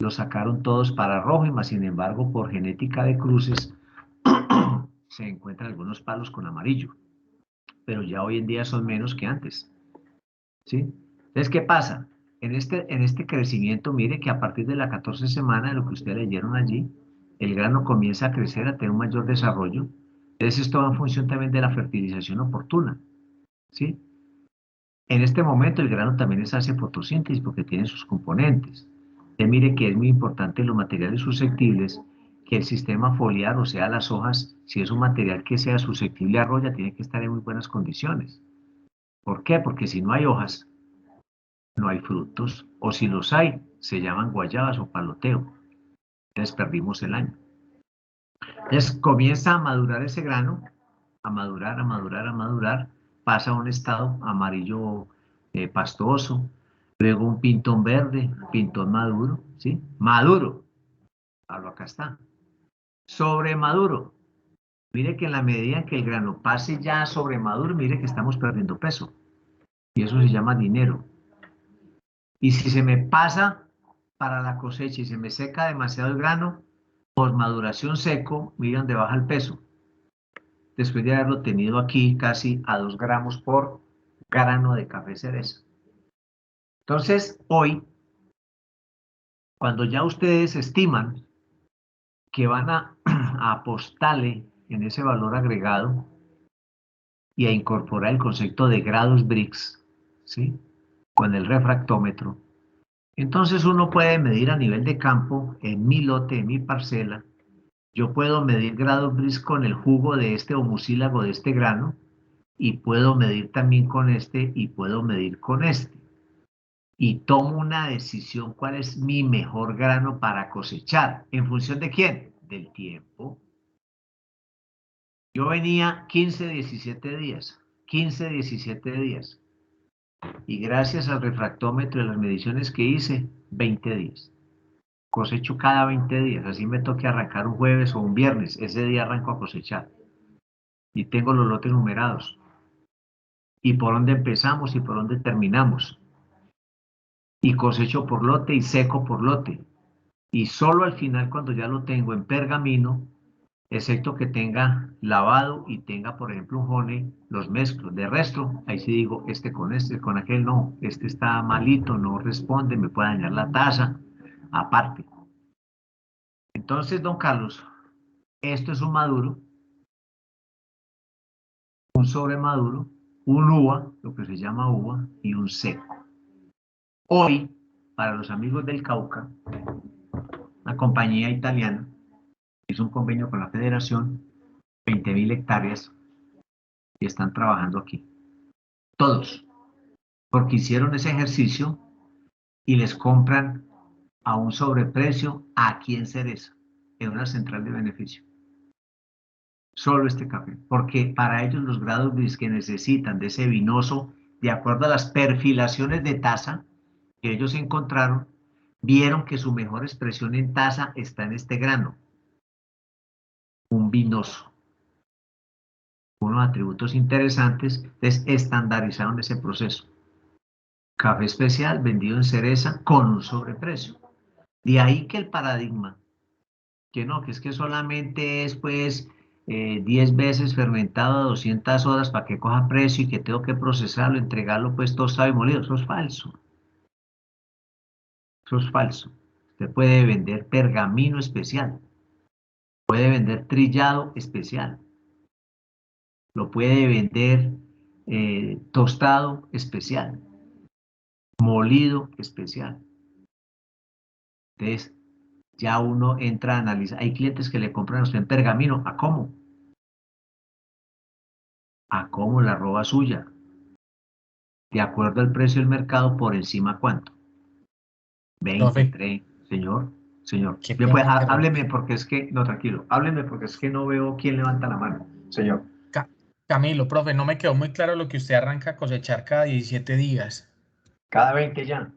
lo sacaron todos para rojo, y más sin embargo, por genética de cruces, se encuentran algunos palos con amarillo, pero ya hoy en día son menos que antes. ¿Sí? Entonces, ¿qué pasa? En este crecimiento, mire que a partir de la 14 semana, de lo que ustedes leyeron allí, el grano comienza a crecer, a tener un mayor desarrollo. Entonces, esto va en función también de la fertilización oportuna. ¿Sí? En este momento, el grano también hace fotosíntesis porque tiene sus componentes. Usted mire que es muy importante los materiales susceptibles, que el sistema foliar, o sea, las hojas, si es un material que sea susceptible a roya, tiene que estar en muy buenas condiciones. ¿Por qué? Porque si no hay hojas, no hay frutos, o si los hay, se llaman guayabas o paloteo. Entonces perdimos el año. Entonces comienza a madurar ese grano, a madurar, pasa a un estado amarillo pastoso, luego un pintón verde, pintón maduro, ¿sí? Maduro, hablo acá está. Sobre maduro, mire que en la medida en que el grano pase ya sobre maduro, mire que estamos perdiendo peso. Y eso se llama dinero. Y si se me pasa para la cosecha y se me seca demasiado el grano, por maduración seco, mire dónde baja el peso. Después de haberlo tenido aquí casi a 2 gramos por grano de café cereza. Entonces, hoy, cuando ya ustedes estiman que van a apostarle en ese valor agregado y a incorporar el concepto de grados Brix, ¿sí? Con el refractómetro, entonces uno puede medir a nivel de campo, en mi lote, en mi parcela. Yo puedo medir grados Brix con el jugo de este homucílago de este grano, y puedo medir también con este, y puedo medir con este. Y tomo una decisión cuál es mi mejor grano para cosechar. ¿En función de quién? Del tiempo. Yo venía 15, 17 días. 15, 17 días. Y gracias al refractómetro y las mediciones que hice, 20 días. Cosecho cada 20 días. Así me toque arrancar un jueves o un viernes. Ese día arranco a cosechar. Y tengo los lotes numerados. y por dónde empezamos y por dónde terminamos. Y cosecho por lote y seco por lote. Y solo al final, cuando ya lo tengo en pergamino, excepto que tenga lavado y tenga, por ejemplo, un honey, los mezclo. De resto, ahí sí digo, este con aquel no, este está malito, no responde, me puede dañar la taza, aparte. Entonces, don Carlos, esto es un maduro, un sobremaduro, un uva, lo que se llama uva, y un seco. Hoy, para los amigos del Cauca, una compañía italiana hizo un convenio con la federación, 20.000 hectáreas, y están trabajando aquí. Todos, porque hicieron ese ejercicio y les compran a un sobreprecio aquí en Cereza, en una central de beneficio. Solo este café, porque para ellos los grados Brix que necesitan de ese vinoso, de acuerdo a las perfilaciones de taza que ellos encontraron, vieron que su mejor expresión en taza está en este grano, un vinoso. Unos atributos interesantes, entonces estandarizaron ese proceso. Café especial vendido en Cereza con un sobreprecio. De ahí que el paradigma, que no, que es que solamente es pues 10 veces fermentado a 200 horas para que coja precio y que tengo que procesarlo, entregarlo pues tostado y molido. Eso es falso. Eso es falso. Usted puede vender pergamino especial, puede vender trillado especial, lo puede vender tostado especial, molido especial. Entonces, ya uno entra a analizar. Hay clientes que le compran a usted en pergamino. ¿A cómo? ¿A cómo la roba suya? De acuerdo al precio del mercado, por encima ¿cuánto? 20, Profe, 30. Señor, señor. qué Bien, pena pues, interrumpir. hábleme porque es que, no, tranquilo, hábleme porque es que no veo quién levanta la mano. Señor. Camilo, profe, no me quedó muy claro lo que usted arranca a cosechar cada 17 días. Cada 20 ya.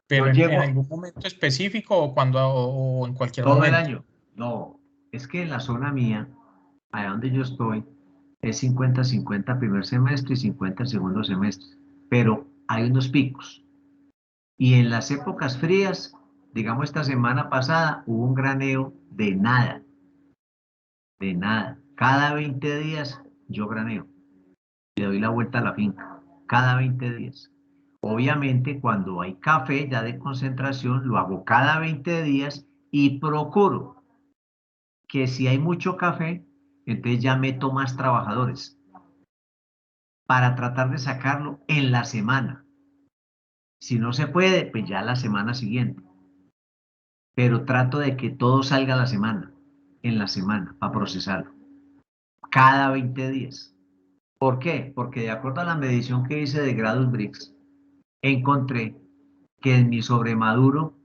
Pero Yo en llego algún momento específico o cuando o en cualquier todo el momento. año. No, es que en la zona mía, allá donde yo estoy, es 50-50 primer semestre y 50 segundo semestre. Pero hay unos picos. Y en las épocas frías, digamos esta semana pasada, hubo un graneo de nada. De nada. Cada 20 días yo graneo. Le doy la vuelta a la finca. Cada 20 días. Obviamente, cuando hay café ya de concentración, lo hago cada 20 días y procuro que si hay mucho café, entonces ya meto más trabajadores para tratar de sacarlo en la semana. Si no se puede, pues ya la semana siguiente. Pero trato de que todo salga la semana, en la semana, para procesarlo. Cada 20 días. ¿Por qué? Porque de acuerdo a la medición que hice de grados Brix, encontré que en mi sobremaduro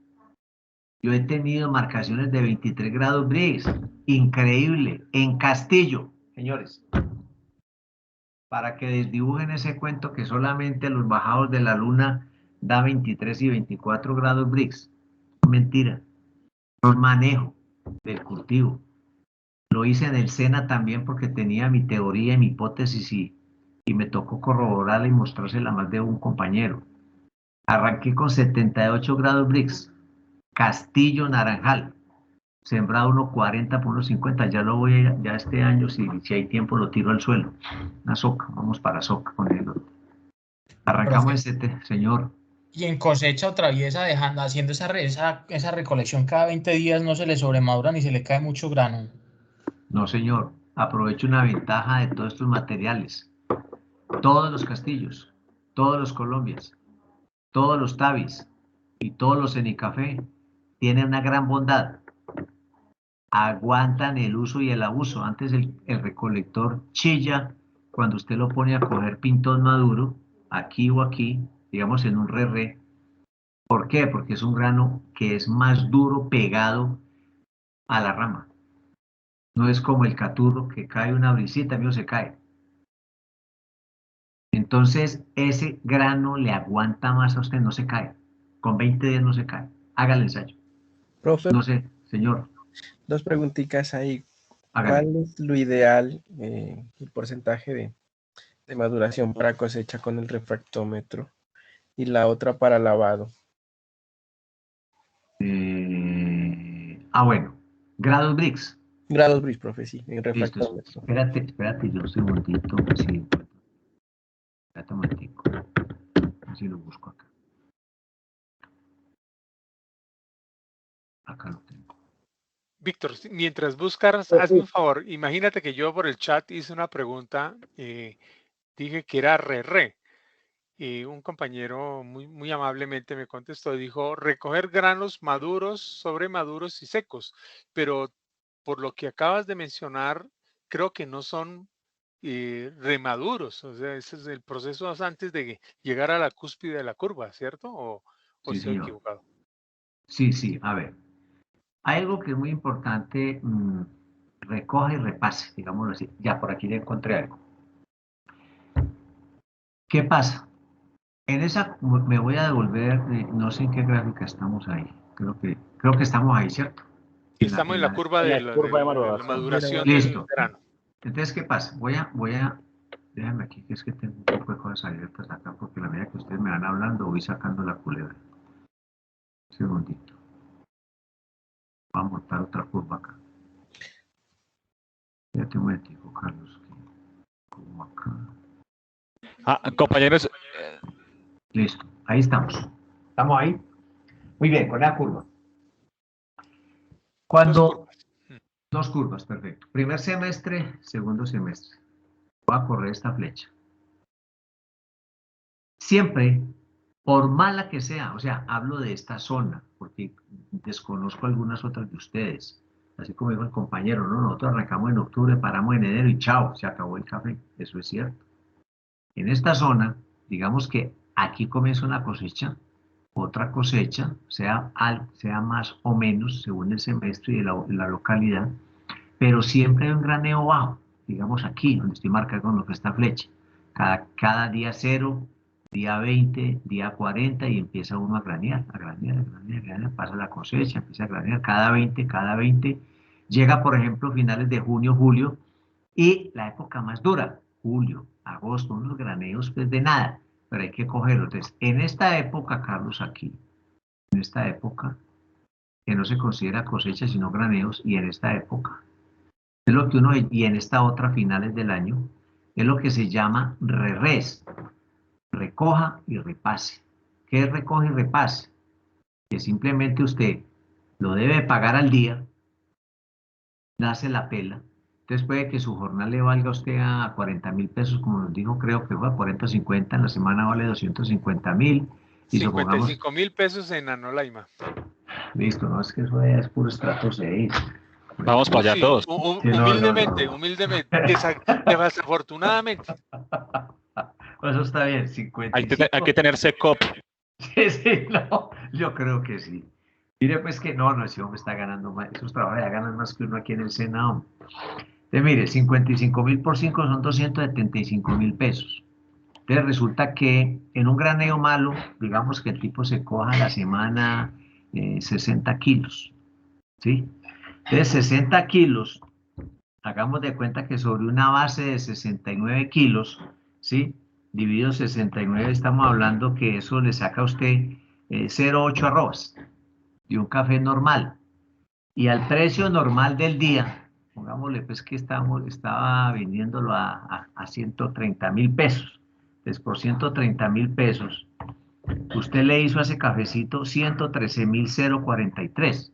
yo he tenido marcaciones de 23 grados Brix. Increíble. En Castillo, señores. Para que desdibujen ese cuento que solamente los bajados de la luna da 23 y 24 grados Brix. Mentira. No manejo del cultivo. Lo hice en el SENA también porque tenía mi teoría y mi hipótesis y me tocó corroborarla y mostrársela a más de un compañero. Arranqué con 78 grados Brix, Castillo Naranjal, sembrado unos 40 por unos 50, ya lo voy a, ya este año, si hay tiempo, lo tiro al suelo. Una soca, vamos para soca con el otro. Arrancamos Profe, señor. y en cosecha otra vez haciendo esa recolección cada 20 días no se le sobremadura ni se le cae mucho grano. No, señor. Aprovecho una ventaja de todos estos materiales. Todos los castillos, todos los colombias, todos los tabis y todos los cenicafé tienen una gran bondad. Aguantan el uso y el abuso. Antes el recolector chilla cuando usted lo pone a coger pintón maduro, aquí o aquí, digamos en un re. ¿Por qué? Porque es un grano que es más duro pegado a la rama. No es como el caturro que cae una brisita, mío se cae. Entonces, ese grano le aguanta más a usted, no se cae. Con 20 días no se cae. Haga el ensayo. Profe, No sé, señor. dos preguntitas ahí. ¿Cuál es lo ideal, el porcentaje de maduración para cosecha con el refractómetro y la otra para lavado? Bueno, grados Brix. Grados Brix, profe, sí, en Listo, refractómetro. espérate, yo un segundito, sí. Espérate un momentico. A ver si lo busco acá. Acá lo tengo. Víctor, mientras buscas, hazme un favor. Imagínate que yo por el chat hice una pregunta, dije que era re. Y un compañero muy amablemente me contestó, dijo, recoger granos maduros, sobremaduros y secos. Pero por lo que acabas de mencionar, creo que no son remaduros. O sea, ese es el proceso antes de llegar a la cúspide de la curva, ¿cierto? ¿O Sí, estoy señor. equivocado? Sí, a ver. Hay algo que es muy importante, recoge y repase, digámoslo así. Ya, por aquí ya encontré algo. ¿Qué pasa? En esa, me voy a devolver, no sé en qué gráfica estamos ahí. Creo que estamos ahí, ¿cierto? Estamos en la curva de la maduración del Listo. grano. Entonces, ¿qué pasa? Déjame aquí, que es que tengo un poco de cosas abiertas acá, porque la medida que ustedes me van hablando, voy sacando la culebra. Un segundito. Voy a montar otra curva acá. Fíjate un momentico, Carlos. Como acá. Compañeros. Listo, ahí estamos. ¿Estamos ahí? Muy bien, con la curva. Dos curvas, perfecto. Primer semestre, segundo semestre. Voy a correr esta flecha. Siempre, por mala que sea, o sea, hablo de esta zona, porque desconozco algunas otras de ustedes. Así como dijo el compañero, no, nosotros arrancamos en octubre, paramos en enero y chao, se acabó el café. Eso es cierto. En esta zona, digamos que aquí comienza una cosecha, otra cosecha, sea más o menos según el semestre y la localidad, pero siempre hay un graneo bajo, digamos aquí, donde estoy marcando con lo que está flecha. Cada día 0, día 20, día 40 y empieza uno a granear, pasa la cosecha, empieza a granear cada 20, llega por ejemplo finales de junio, julio y la época más dura, julio, agosto, unos graneos pues de nada, pero hay que cogerlo. Entonces, en esta época, Carlos, aquí, en esta época, que no se considera cosecha sino graneos, y en esta época, es lo que uno, y en esta otra finales del año, es lo que se llama re-res, recoja y repase. ¿Qué es recoge y repase? Que simplemente usted lo debe pagar al día, nace la pela, entonces puede que su jornal le valga a usted a 40.000 pesos, como nos dijo, creo que fue a 40 o 50, en la semana vale 250.000. Y 55.000 pesos en Anolaima. Listo, no es que eso es puro estrato 6. Vamos para allá todos. Humildemente. Desafortunadamente. Pues eso está bien, 55. Hay que tener SECOP. Sí, no, yo creo que sí. Mire, pues que no, ese hombre está ganando más, esos trabajadores ganan más que uno aquí en el Senado. Entonces, mire, 55.000 por 5 son 275.000 pesos. Entonces resulta que en un graneo malo, digamos que el tipo se coja a la semana 60 kilos, ¿sí? Entonces 60 kilos, hagamos de cuenta que sobre una base de 69 kilos, ¿sí? Dividido 69, estamos hablando que eso le saca a usted 0,8 arrobas de un café normal. Y al precio normal del día, pongámosle pues que estaba vendiéndolo a 130.000 pesos. Entonces por 130.000 pesos, usted le hizo a ese cafecito 113.043.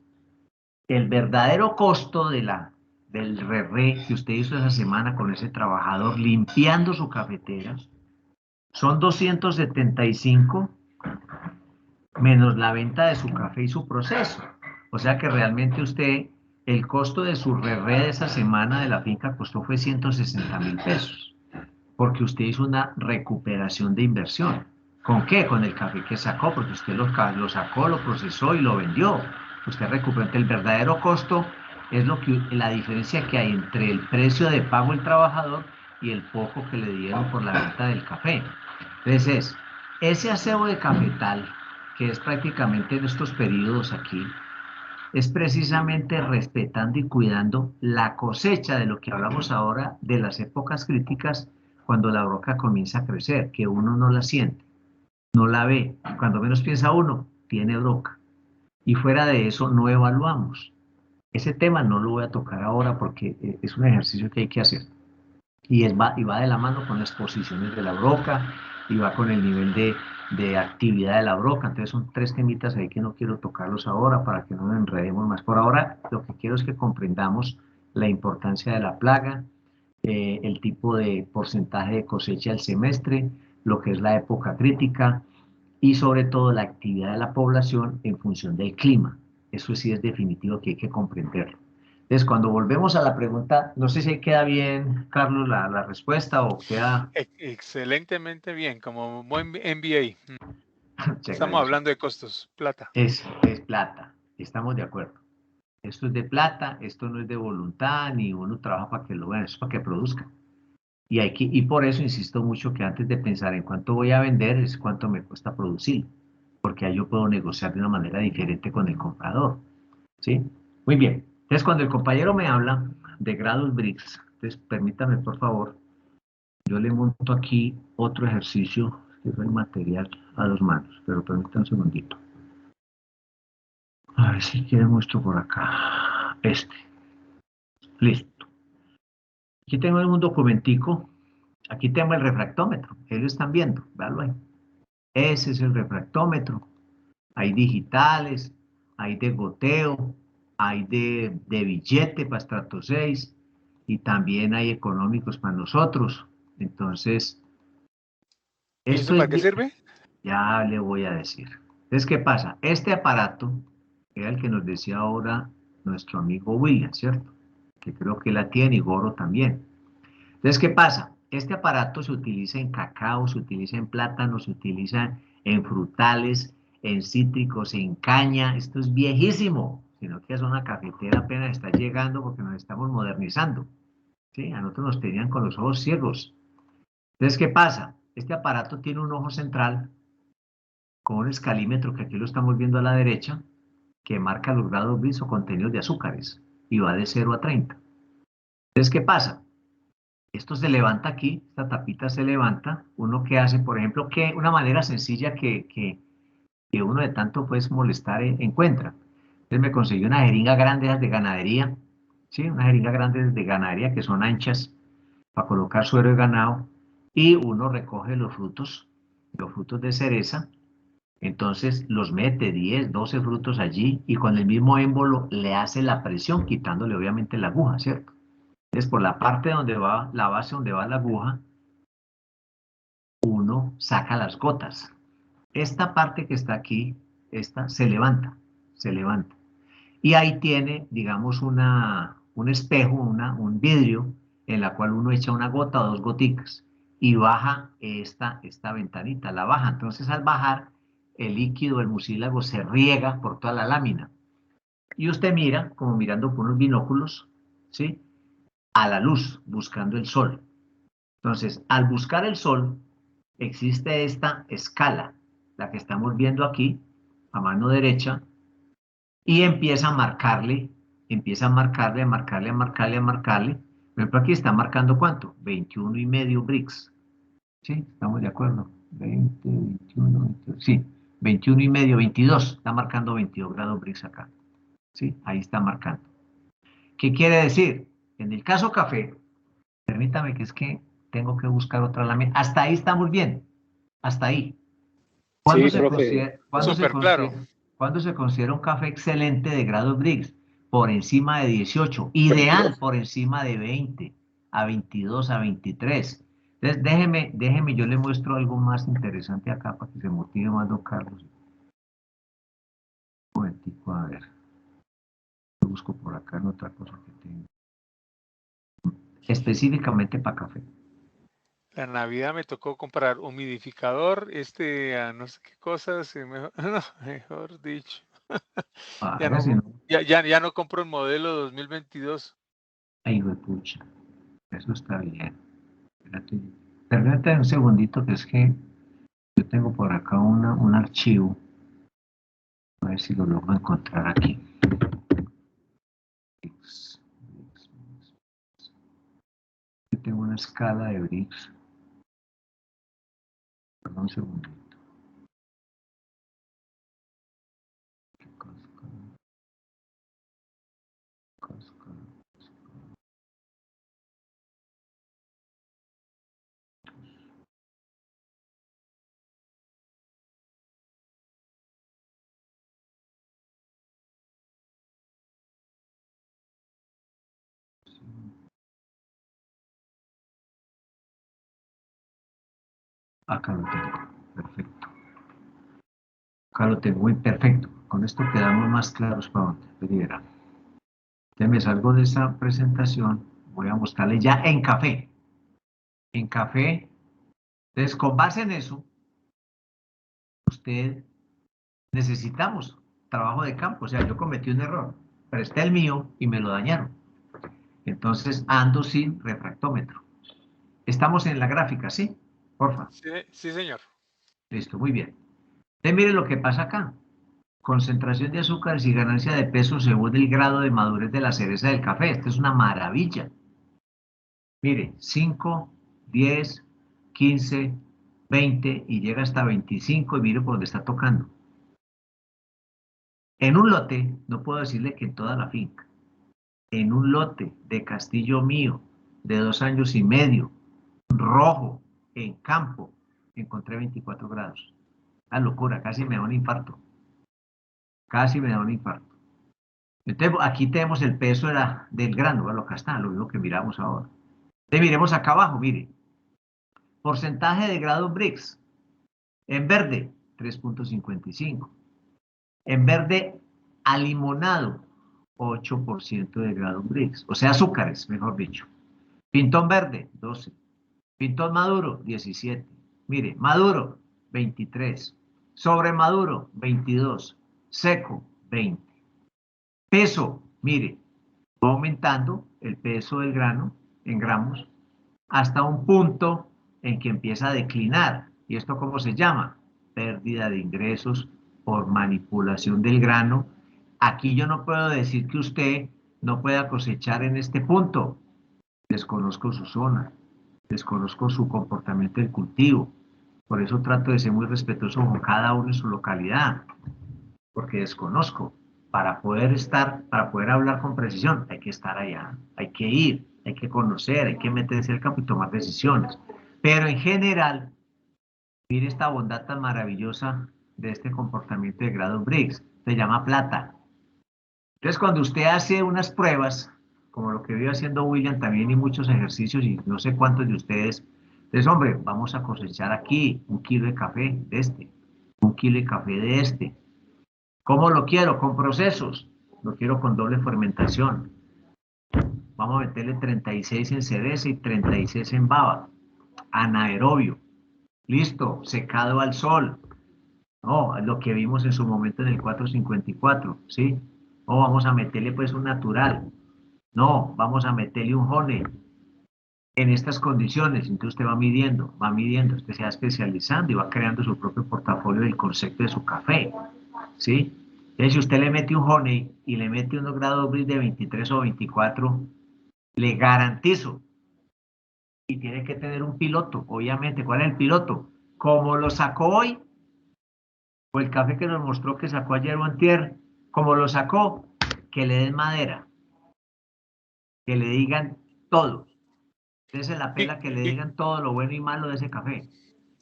El verdadero costo del re que usted hizo esa semana con ese trabajador limpiando su cafetera son 275 menos la venta de su café y su proceso. O sea que realmente usted, el costo de su re de esa semana de la finca fue 160.000 pesos, porque usted hizo una recuperación de inversión. ¿Con qué? Con el café que sacó, porque usted lo sacó, lo procesó y lo vendió. Usted recuperó. El verdadero costo es la diferencia que hay entre el precio de pago del trabajador y el poco que le dieron por la venta del café. Entonces, ese aseo de cafetal, que es prácticamente en estos periodos aquí, es precisamente respetando y cuidando la cosecha de lo que hablamos ahora de las épocas críticas, cuando la broca comienza a crecer, que uno no la siente, no la ve, cuando menos piensa uno, tiene broca. Y fuera de eso no evaluamos. Ese tema no lo voy a tocar ahora porque es un ejercicio que hay que hacer. Y va de la mano con las posiciones de la broca, y va con el nivel de actividad de la broca. Entonces son 3 temitas ahí que no quiero tocarlos ahora para que no nos enredemos más. Por ahora lo que quiero es que comprendamos la importancia de la plaga, el tipo de porcentaje de cosecha del semestre, lo que es la época crítica y sobre todo la actividad de la población en función del clima. Eso sí es definitivo que hay que comprenderlo. Entonces, cuando volvemos a la pregunta, no sé si queda bien, Carlos, la respuesta o queda... Excelentemente bien, como buen MBA. Estamos hablando de costos, plata. Es plata, estamos de acuerdo. Esto es de plata, esto no es de voluntad, ni uno trabaja para que lo vean, es para que produzca. Y por eso insisto mucho que antes de pensar en cuánto voy a vender, es cuánto me cuesta producir, porque ahí yo puedo negociar de una manera diferente con el comprador. ¿Sí? Muy bien. Entonces, cuando el compañero me habla de grados Brix, entonces permítame, por favor, yo le monto aquí otro ejercicio, que es el material a 2 manos, pero permítame un segundito. A ver si quiere muestro por acá. Listo. Aquí tengo un documentico. Aquí tengo el refractómetro. Ellos están viendo. Véanlo ahí. Ese es el refractómetro. Hay digitales, hay de goteo, hay de billete para estrato 6 y también hay económicos para nosotros. Entonces, ¿Y eso para qué sirve? Ya le voy a decir. Entonces, ¿qué pasa? Este aparato era el que nos decía ahora nuestro amigo William, ¿cierto? Que creo que la tiene y Goro también. Entonces, ¿qué pasa? Este aparato se utiliza en cacao, se utiliza en plátano, se utiliza en frutales, en cítricos, en caña. Esto es viejísimo, sino que es una cafetera apenas está llegando porque nos estamos modernizando. ¿Sí? A nosotros nos tenían con los ojos ciegos. Entonces, ¿qué pasa? Este aparato tiene un ojo central con un escalímetro que aquí lo estamos viendo a la derecha, que marca los grados Brix o contenidos de azúcares y va de 0 a 30. Entonces, ¿qué pasa? Esto se levanta aquí, esta tapita se levanta. Uno que hace, por ejemplo, que una manera sencilla que uno de tanto pues molestar encuentra. Entonces me conseguí una jeringa grande de ganadería, ¿sí? Una jeringa grande de ganadería que son anchas para colocar suero de ganado y uno recoge los frutos de cereza. Entonces los mete 10, 12 frutos allí y con el mismo émbolo le hace la presión, quitándole obviamente la aguja, ¿cierto? Entonces por la parte donde va, la base donde va la aguja, uno saca las gotas. Esta parte que está aquí, esta se levanta. Y ahí tiene, digamos, un espejo, un vidrio, en la cual uno echa una gota o 2 goticas y baja esta ventanita, la baja. Entonces al bajar, el líquido, el mucílago se riega por toda la lámina. Y usted mira, como mirando por unos binóculos, ¿sí? A la luz, buscando el sol. Entonces, al buscar el sol, existe esta escala, la que estamos viendo aquí, a mano derecha, y empieza a marcarle. Por ejemplo, aquí está marcando ¿cuánto? 21,5 Brix. ¿Sí? ¿Estamos de acuerdo? 20, 21, 22. Sí, 21,5, 22. Está marcando 22 grados Brix acá. ¿Sí? Ahí está marcando. ¿Qué quiere decir? En el caso café, permítame que es que tengo que buscar otra lámina. Hasta ahí estamos bien. Hasta ahí. ¿Cuándo Sí, profe. ¿Cuándo se considera un café excelente de grados Brix? Por encima de 18. Ideal por encima de 20, a 22, a 23. Entonces, déjeme, yo le muestro algo más interesante acá para que se motive más, don Carlos. Un momentico, a ver. Lo busco por acá en otra cosa que tengo. Específicamente para café. La Navidad me tocó comprar humidificador, no sé qué cosas, mejor dicho. Ya no compro el modelo 2022. Ay, pucha, eso está bien. Espérate un segundito, que es que yo tengo por acá un archivo. A ver si lo logro encontrar aquí. Tengo una escala de Brix. Perdón un segundo. Acá lo tengo, perfecto. Acá lo tengo muy perfecto. Con esto quedamos más claros para dónde. Verán. Entonces me salgo de esa presentación. Voy a mostrarle ya en café. En café. Entonces, con base en eso, necesitamos trabajo de campo. O sea, yo cometí un error. Presté el mío y me lo dañaron. Entonces, ando sin refractómetro. Estamos en la gráfica, ¿sí? Porfa. Sí, señor. Listo, muy bien. Entonces, miren lo que pasa acá. Concentración de azúcares y ganancia de peso según el grado de madurez de la cereza del café. Esto es una maravilla. Mire, 5, 10, 15, 20 y llega hasta 25 y mire por dónde está tocando. En un lote, no puedo decirle que en toda la finca, en un lote de Castillo mío, de 2 años y medio, rojo, en campo, encontré 24 grados. La locura, casi me da un infarto. Casi me da un infarto. Entonces, aquí tenemos el peso del grano, bueno, acá está, lo mismo que miramos ahora. Entonces, miremos acá abajo, mire. Porcentaje de grado Brix. En verde, 3.55. En verde, alimonado, 8% de grado Brix. O sea, azúcares, mejor dicho. Pintón verde, 12. Pintón maduro, 17. Mire, maduro, 23. Sobre maduro, 22. Seco, 20. Peso, mire, va aumentando el peso del grano en gramos hasta un punto en que empieza a declinar. ¿Y esto cómo se llama? Pérdida de ingresos por manipulación del grano. Aquí yo no puedo decir que usted no pueda cosechar en este punto. Desconozco su zona, desconozco su comportamiento del cultivo. Por eso trato de ser muy respetuoso con cada uno en su localidad, porque desconozco. Para poder hablar con precisión, hay que estar allá, hay que ir, hay que conocer, hay que meterse al campo y tomar decisiones. Pero en general, mire esta bondad tan maravillosa de este comportamiento de grado Brix, se llama plata. Entonces, cuando usted hace unas pruebas, como lo que vio haciendo William también y muchos ejercicios, y no sé cuántos de ustedes, entonces, hombre, vamos a cosechar aquí 1 kilo de café de este, 1 kilo de café de este. ¿Cómo lo quiero? Con procesos. Lo quiero con doble fermentación. Vamos a meterle 36 en cereza y 36 en baba. Anaerobio. Listo. Secado al sol. No, es lo que vimos en su momento en el 454, ¿sí? O vamos a meterle pues un natural. No, vamos a meterle un honey en estas condiciones. Entonces usted va midiendo, usted se va especializando y va creando su propio portafolio del concepto de su café, ¿sí? Entonces si usted le mete un honey y le mete unos grados Brix de 23 o 24, le garantizo, y tiene que tener un piloto, obviamente. ¿Cuál es el piloto? Como lo sacó hoy, o el café que nos mostró que sacó ayer o antier, como lo sacó, que le den madera, que le digan todo. Dese la pela que le digan todo lo bueno y malo de ese café.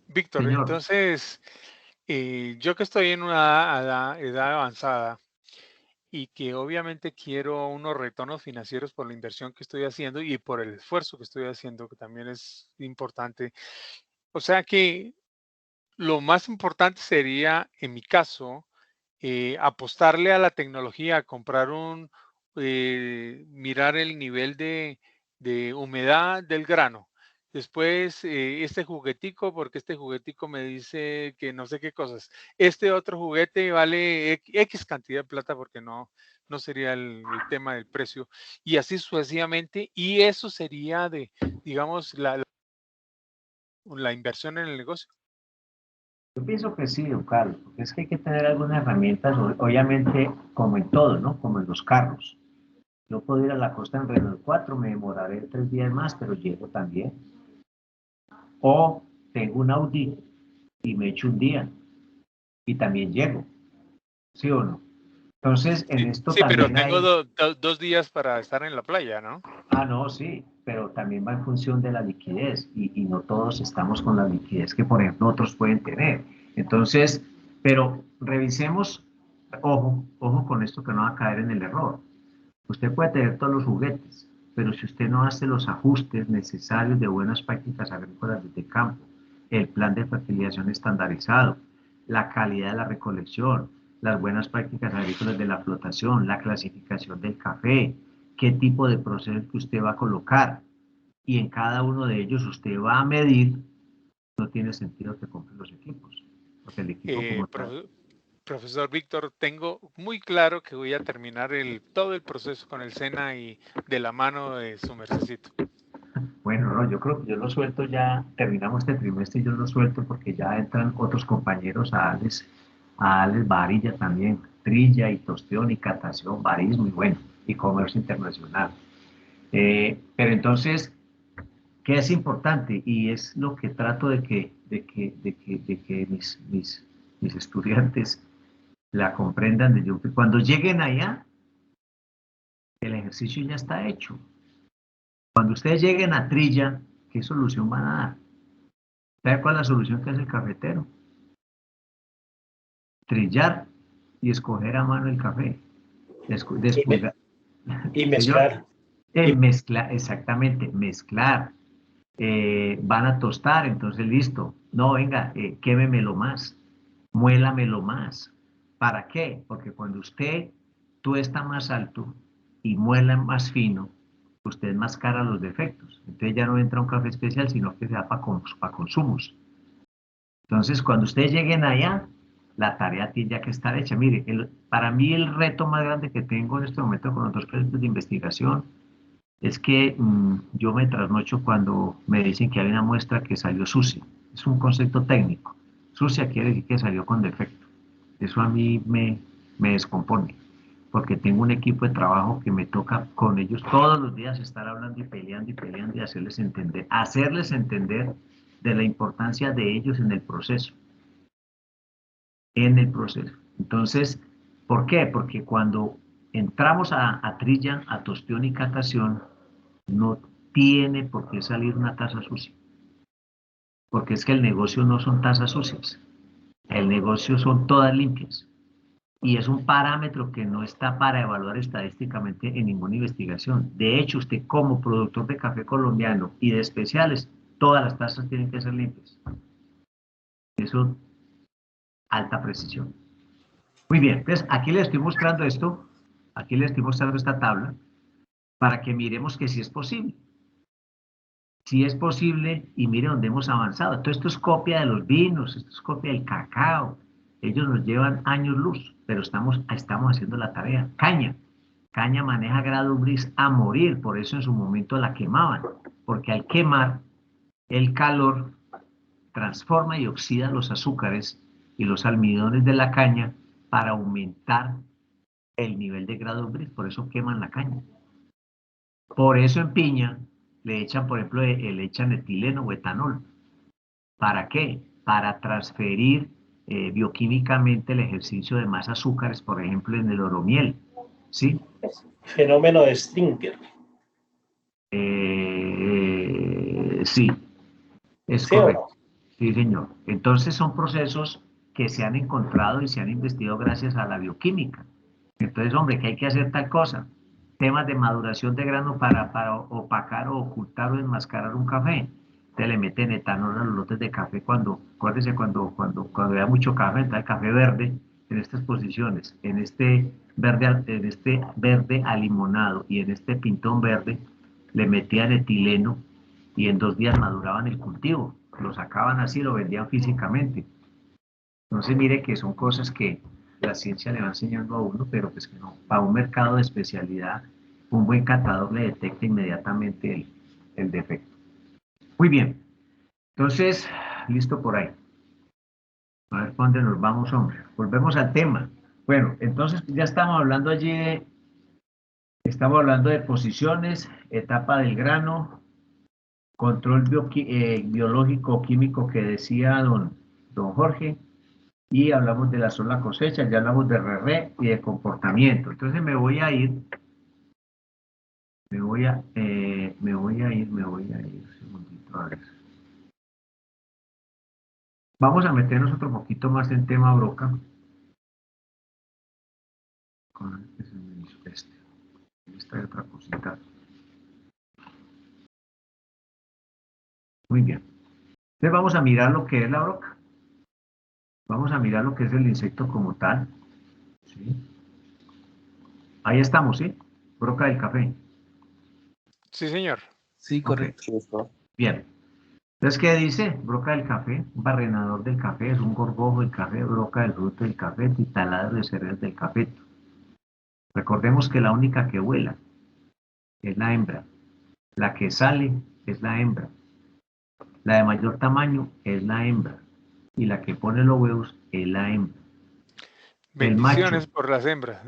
Víctor, señor. Entonces, yo que estoy en una edad avanzada y que obviamente quiero unos retornos financieros por la inversión que estoy haciendo y por el esfuerzo que estoy haciendo, que también es importante. O sea que lo más importante sería, en mi caso, apostarle a la tecnología, comprar mirar el nivel de humedad del grano. Después, este juguetico, porque este juguetico me dice que no sé qué cosas. Este otro juguete vale X cantidad de plata porque no sería el tema del precio. Y así sucesivamente. Y eso sería digamos, la inversión en el negocio. Yo pienso que sí, don Carlos, porque es que hay que tener algunas herramientas, obviamente, como en todo, ¿no? Como en los carros. Yo puedo ir a la costa en Renault 4, me demoraré 3 días más, pero llego también. O tengo un Audi y me echo un día y también llego, ¿sí o no? Entonces, en esto Sí, pero también tengo hay... 2 días para estar en la playa, ¿no? Ah, no, sí, pero también va en función de la liquidez y no todos estamos con la liquidez que, por ejemplo, otros pueden tener. Entonces, pero revisemos, ojo con esto que no va a caer en el error. Usted puede tener todos los juguetes, pero si usted no hace los ajustes necesarios de buenas prácticas agrícolas desde campo, el plan de fertilización estandarizado, la calidad de la recolección, las buenas prácticas agrícolas de la flotación, la clasificación del café, qué tipo de proceso que usted va a colocar, y en cada uno de ellos usted va a medir, no tiene sentido que compre los equipos, porque el equipo como tal... Profesor Víctor, tengo muy claro que voy a terminar todo el proceso con el SENA y de la mano de su mercecito. Bueno, no, yo creo que yo lo suelto ya, terminamos este trimestre y yo lo suelto porque ya entran otros compañeros a Alex Varilla también, trilla y tostión y catación, barismo y bueno, y comercio internacional. Pero entonces, ¿qué es importante? Y es lo que trato de que mis estudiantes la comprendan de yo, que cuando lleguen allá, el ejercicio ya está hecho. Cuando ustedes lleguen a trilla, ¿qué solución van a dar? ¿Sabe cuál es la solución que hace el cafetero? Trillar y escoger a mano el café. Despulgar. Y Señor, mezclar. mezclar, exactamente, mezclar. Van a tostar, entonces listo. No, venga, quémemelo más, muélamelo más. ¿Para qué? Porque cuando usted tuesta más alto y muela más fino, usted mascara los defectos. Entonces ya no entra un café especial, sino que se da para consumos. Entonces, cuando ustedes lleguen allá, la tarea tiene ya que estar hecha. Mire, para mí el reto más grande que tengo en este momento con los dos proyectos de investigación es que yo me trasnocho cuando me dicen que hay una muestra que salió sucia. Es un concepto técnico. Sucia quiere decir que salió con defecto. Eso a mí me descompone, porque tengo un equipo de trabajo que me toca con ellos todos los días estar hablando y peleando y hacerles entender de la importancia de ellos en el proceso. Entonces, ¿por qué? Porque cuando entramos a trilla, a tostión y catación, no tiene por qué salir una taza sucia. Porque es que el negocio no son tazas sucias. El negocio son todas limpias. Y es un parámetro que no está para evaluar estadísticamente en ninguna investigación. De hecho, usted como productor de café colombiano y de especiales, todas las tazas tienen que ser limpias. Eso, alta precisión. Muy bien, entonces aquí les estoy mostrando esto, aquí les estoy mostrando esta tabla, para que miremos que sí es posible. Sí es posible, y mire dónde hemos avanzado. Todo esto es copia de los vinos, esto es copia del cacao. Ellos nos llevan años luz, pero estamos haciendo la tarea. Caña maneja grado Brix a morir, por eso en su momento la quemaban, porque al quemar, el calor transforma y oxida los azúcares y los almidones de la caña para aumentar el nivel de grado Brix, por eso queman la caña. Por eso en piña le echan, por ejemplo, le echan etileno o etanol. ¿Para qué? Para transferir bioquímicamente el ejercicio de más azúcares, por ejemplo, en el oromiel. ¿Sí? Fenómeno de Stinger. Sí, es ¿Sí o no? correcto. Sí, señor. Entonces son procesos que se han encontrado y se han investigado gracias a la bioquímica. Entonces, hombre, que hay que hacer tal cosa. Temas de maduración de grano para opacar o ocultar o enmascarar un café. Te le meten etanol a los lotes de café acuérdese cuando había mucho café, entonces el café verde en estas posiciones, en este verde alimonado y en este pintón verde, le metían etileno y en 2 días maduraban el cultivo. Lo sacaban así, lo vendían físicamente. Entonces, mire que son cosas que la ciencia le va enseñando a uno, pero pues que no. Para un mercado de especialidad, un buen catador le detecta inmediatamente el defecto. Muy bien. Entonces, listo por ahí. A ver, ¿dónde nos vamos, hombre? Volvemos al tema. Bueno, entonces ya estamos hablando allí, estamos hablando de posiciones, etapa del grano, control biológico químico que decía don Jorge, y hablamos de la sola cosecha, ya hablamos de RR y de comportamiento. Entonces me voy a ir, un segundito, a ver. Vamos a meternos otro poquito más en tema broca. Esta es otra cosita. Muy bien. Entonces vamos a mirar lo que es la broca. Vamos a mirar lo que es el insecto como tal. ¿Sí? Ahí estamos, ¿sí? Broca del café. Sí, señor. Sí, correcto. Okay. Bien. Entonces, ¿qué dice? Broca del café, un barrenador del café, es un gorgojo del café, broca del fruto del café y taladro de cereal del café. Recordemos que la única que vuela es la hembra. La que sale es la hembra. La de mayor tamaño es la hembra. Y la que pone los huevos es la hembra. Bendiciones El macho, por las hembras.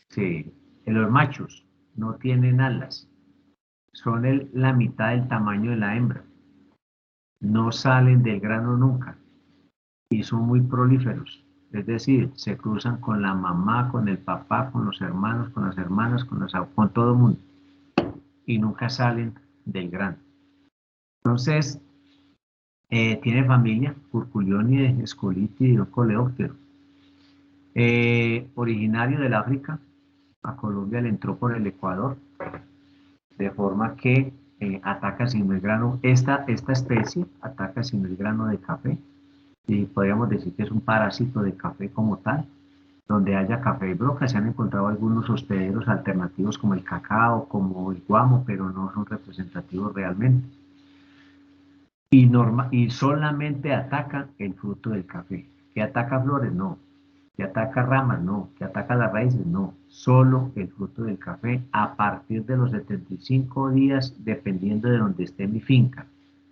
sí, los machos no tienen alas. Son la mitad del tamaño de la hembra. No salen del grano nunca. Y son muy prolíferos. Es decir, se cruzan con la mamá, con el papá, con los hermanos, con las hermanas, con todo el mundo. Y nunca salen del grano. Entonces, tiene familia, Curculionidae, Escolitidae, Coleóptero. Originario del África, a Colombia le entró por el Ecuador, de forma que ataca sin el grano, esta especie ataca sin el grano de café, y podríamos decir que es un parásito de café como tal. Donde haya café y broca, se han encontrado algunos hospederos alternativos como el cacao, como el guamo, pero no son representativos realmente. Y solamente ataca el fruto del café. ¿Que ataca flores? No. ¿Que ataca ramas? No. ¿Que ataca las raíces? No. Solo el fruto del café a partir de los 75 días, dependiendo de donde esté mi finca,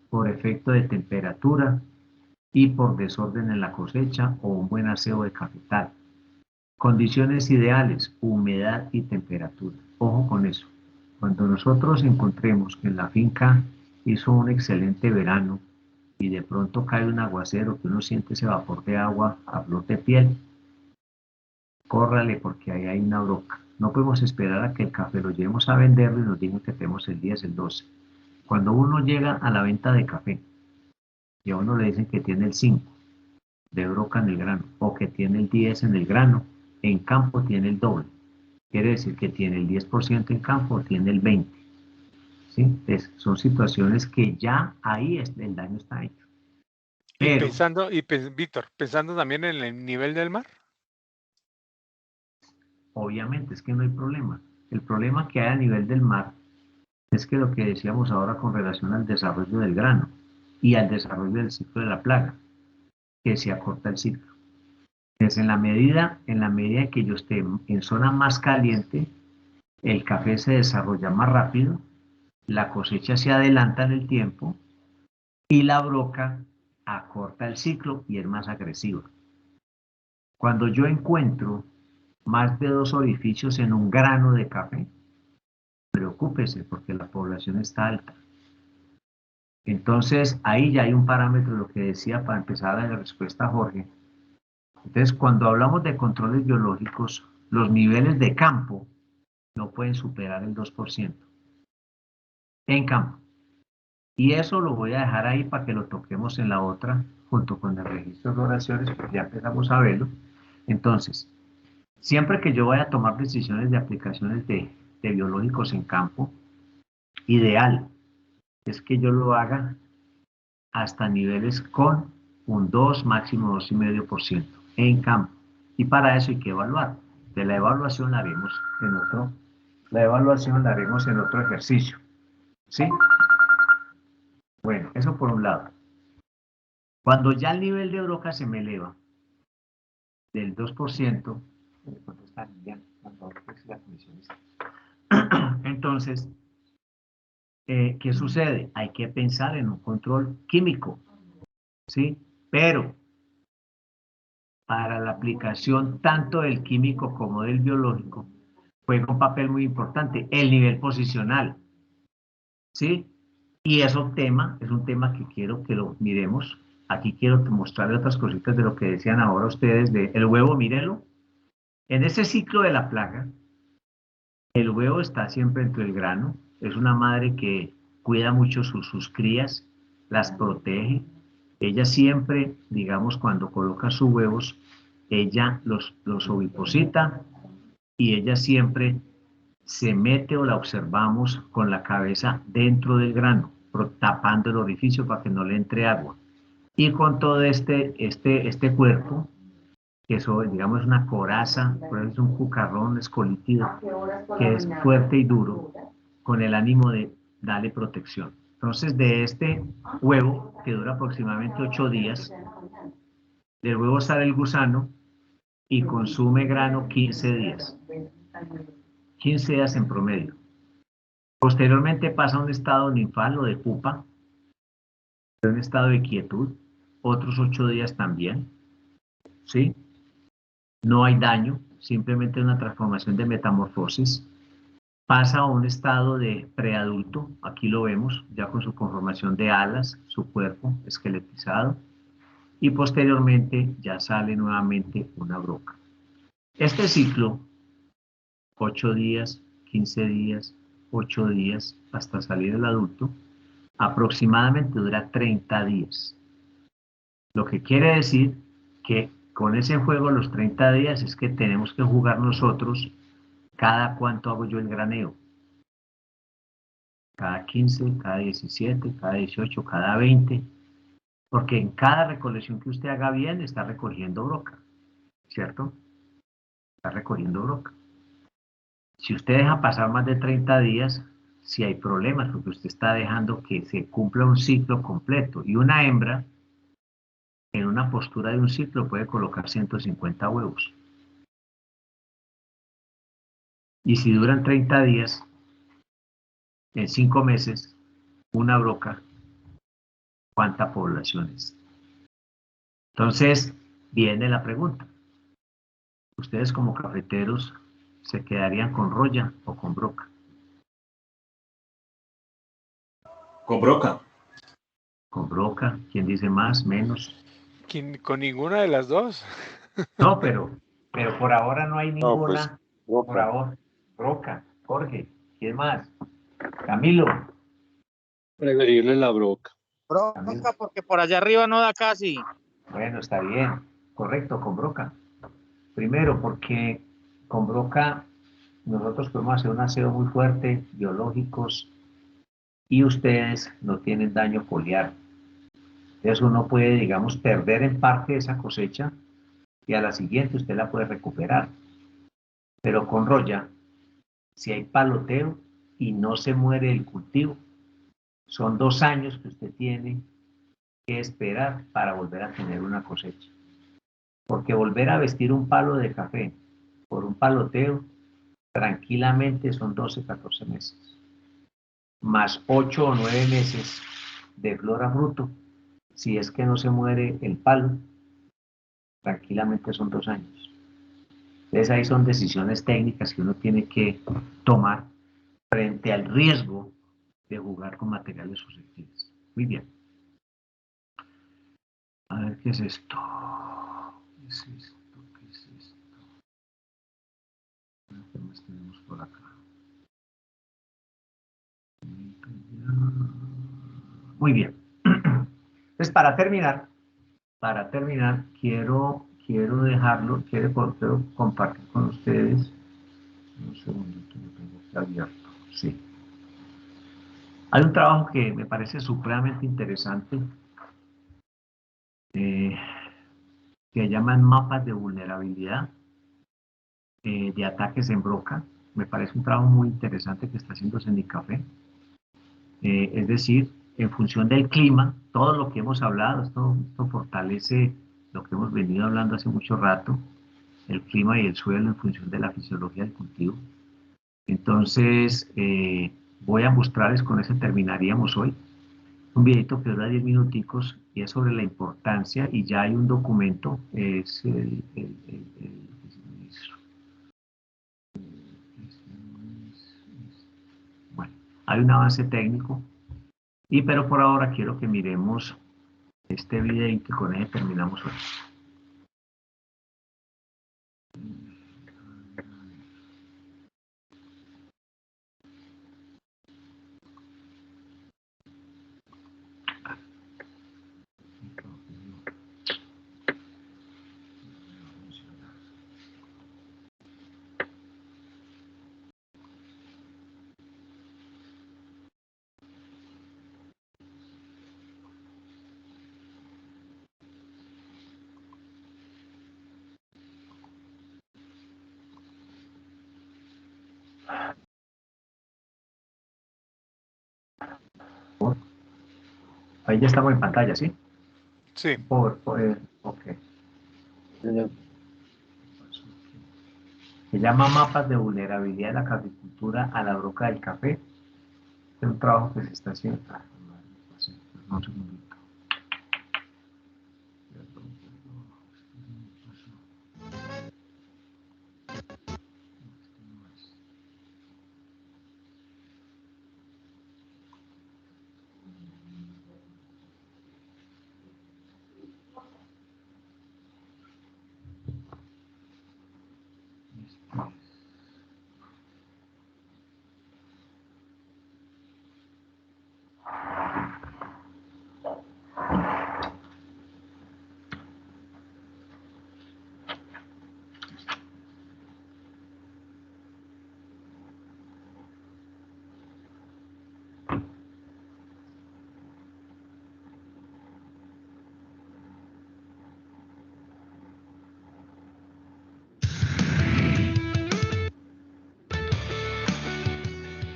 por efecto de temperatura y por desorden en la cosecha o un buen aseo de cafetal. Condiciones ideales, humedad y temperatura. Ojo con eso. Cuando nosotros encontremos que en la finca hizo un excelente verano y de pronto cae un aguacero, que uno siente ese vapor de agua a flor de piel, córrale porque ahí hay una broca. No podemos esperar a que el café lo llevemos a venderlo y nos digan que tenemos el 10, el 12. Cuando uno llega a la venta de café y a uno le dicen que tiene el 5 de broca en el grano o que tiene el 10 en el grano, en campo tiene el doble. Quiere decir que tiene el 10% en campo o tiene el 20%. ¿Sí? Son situaciones que ya ahí el daño está hecho. Pero, Víctor, pensando también en el nivel del mar. Obviamente, es que no hay problema. El problema que hay a nivel del mar es que lo que decíamos ahora con relación al desarrollo del grano y al desarrollo del ciclo de la plaga, que se acorta el ciclo. Entonces, en la medida que yo esté en zona más caliente, el café se desarrolla más rápido, la cosecha se adelanta en el tiempo y la broca acorta el ciclo y es más agresiva. Cuando yo encuentro más de 2 orificios en un grano de café, preocúpese porque la población está alta. Entonces, ahí ya hay un parámetro, lo que decía para empezar a la respuesta a Jorge. Entonces, cuando hablamos de controles biológicos, los niveles de campo no pueden superar el 2% en campo. Y eso lo voy a dejar ahí para que lo toquemos en la otra, junto con el registro de oraciones, porque ya empezamos a verlo. Entonces, siempre que yo vaya a tomar decisiones de aplicaciones de biológicos en campo, ideal es que yo lo haga hasta niveles con un 2, máximo 2,5% en campo. Y para eso hay que evaluar. De la evaluación la haremos en otro ejercicio. ¿Sí? Bueno, eso por un lado. Cuando ya el nivel de broca se me eleva del 2%, entonces, ¿qué sucede? Hay que pensar en un control químico, ¿sí? Pero para la aplicación tanto del químico como del biológico juega un papel muy importante, el nivel posicional, ¿sí? Y es un tema que quiero que lo miremos. Aquí quiero mostrarles otras cositas de lo que decían ahora ustedes del huevo, mírenlo. En ese ciclo de la plaga, el huevo está siempre entre el grano, es una madre que cuida mucho sus crías, las protege. Ella siempre, digamos, cuando coloca sus huevos, ella los oviposita y ella siempre se mete o la observamos con la cabeza dentro del grano, tapando el orificio para que no le entre agua. Y con todo este cuerpo, que eso, digamos, es una coraza, es un cucarrón escolitido, que es fuerte y duro, con el ánimo de darle protección. Entonces, de este huevo, que dura aproximadamente 8 días, del huevo sale el gusano y consume grano 15 días. 15 días en promedio. Posteriormente pasa a un estado ninfal o de pupa, un estado de quietud, otros 8 días también, ¿sí? No hay daño, simplemente una transformación de metamorfosis. Pasa a un estado de preadulto, aquí lo vemos, ya con su conformación de alas, su cuerpo esqueletizado, y posteriormente ya sale nuevamente una broca. Este ciclo, 8 días, 15 días, 8 días, hasta salir el adulto, aproximadamente dura 30 días. Lo que quiere decir que con ese juego los 30 días es que tenemos que jugar nosotros cada cuánto hago yo el graneo. Cada 15, cada 17, cada 18, cada 20. Porque en cada recolección que usted haga bien está recogiendo broca, ¿cierto? Está recogiendo broca. Si usted deja pasar más de 30 días, sí hay problemas, porque usted está dejando que se cumpla un ciclo completo. Y una hembra, en una postura de un ciclo, puede colocar 150 huevos. Y si duran 30 días, en 5 meses, una broca, ¿cuánta población es? Entonces, viene la pregunta. ¿Ustedes como cafeteros se quedarían con roya o con broca? Con broca. Con broca. ¿Quién dice más, menos? Con ninguna de las dos. No, pero por ahora no hay ninguna. No, pues, broca. Por ahora, broca. Jorge, ¿quién más? Camilo. Preferible la broca. Broca, porque por allá arriba no da casi. Bueno, está bien. Correcto, con broca. Primero, porque con broca nosotros podemos hacer un aseo muy fuerte, biológicos, y ustedes no tienen daño foliar. Entonces uno puede, digamos, perder en parte esa cosecha y a la siguiente usted la puede recuperar. Pero con roya, si hay paloteo y no se muere el cultivo, son 2 años que usted tiene que esperar para volver a tener una cosecha. Porque volver a vestir un palo de café por un paloteo, tranquilamente son 12, 14 meses. Más 8 o 9 meses de flor a fruto, si es que no se muere el palo, tranquilamente son 2 años. Entonces ahí son decisiones técnicas que uno tiene que tomar frente al riesgo de jugar con materiales susceptibles. Muy bien. A ver, ¿qué es esto? ¿Qué es esto? ¿Qué es esto? ¿Qué más tenemos por acá? Muy bien. Entonces, para terminar, quiero dejarlo, quiero compartir con ustedes. Un segundito, lo tengo aquí abierto. Sí. Hay un trabajo que me parece supremamente interesante, que llaman mapas de vulnerabilidad de ataques en broca. Me parece un trabajo muy interesante que está haciendo Sendicafé. Es decir, en función del clima, todo lo que hemos hablado, esto fortalece lo que hemos venido hablando hace mucho rato, el clima y el suelo en función de la fisiología del cultivo. Entonces, voy a mostrarles, con eso terminaríamos hoy, Un videito que dura 10 minuticos y es sobre la importancia, y ya hay un documento, es bueno, hay un avance técnico, pero por ahora quiero que miremos este videito y con él terminamos hoy. Ahí ya estamos en pantalla, ¿sí? Sí. Ok. Se llama Mapas de Vulnerabilidad de la Caficultura a la Broca del Café. Es un trabajo que se está haciendo. Un segundito.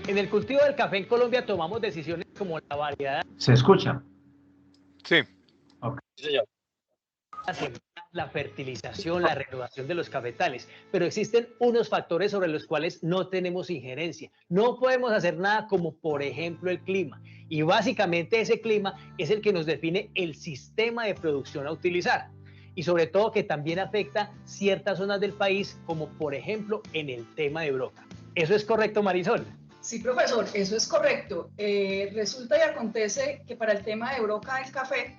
En el cultivo del café en Colombia tomamos decisiones como la variedad. ¿Se escucha? Sí. Ok. Sí, señor. La fertilización, la renovación de los cafetales, pero existen unos factores sobre los cuales no tenemos injerencia. No podemos hacer nada, como por ejemplo el clima, y básicamente ese clima es el que nos define el sistema de producción a utilizar, y sobre todo que también afecta ciertas zonas del país, como por ejemplo en el tema de Broca. ¿Eso es correcto, Marisol? Sí, profesor, eso es correcto. Resulta y acontece que para el tema de Broca del café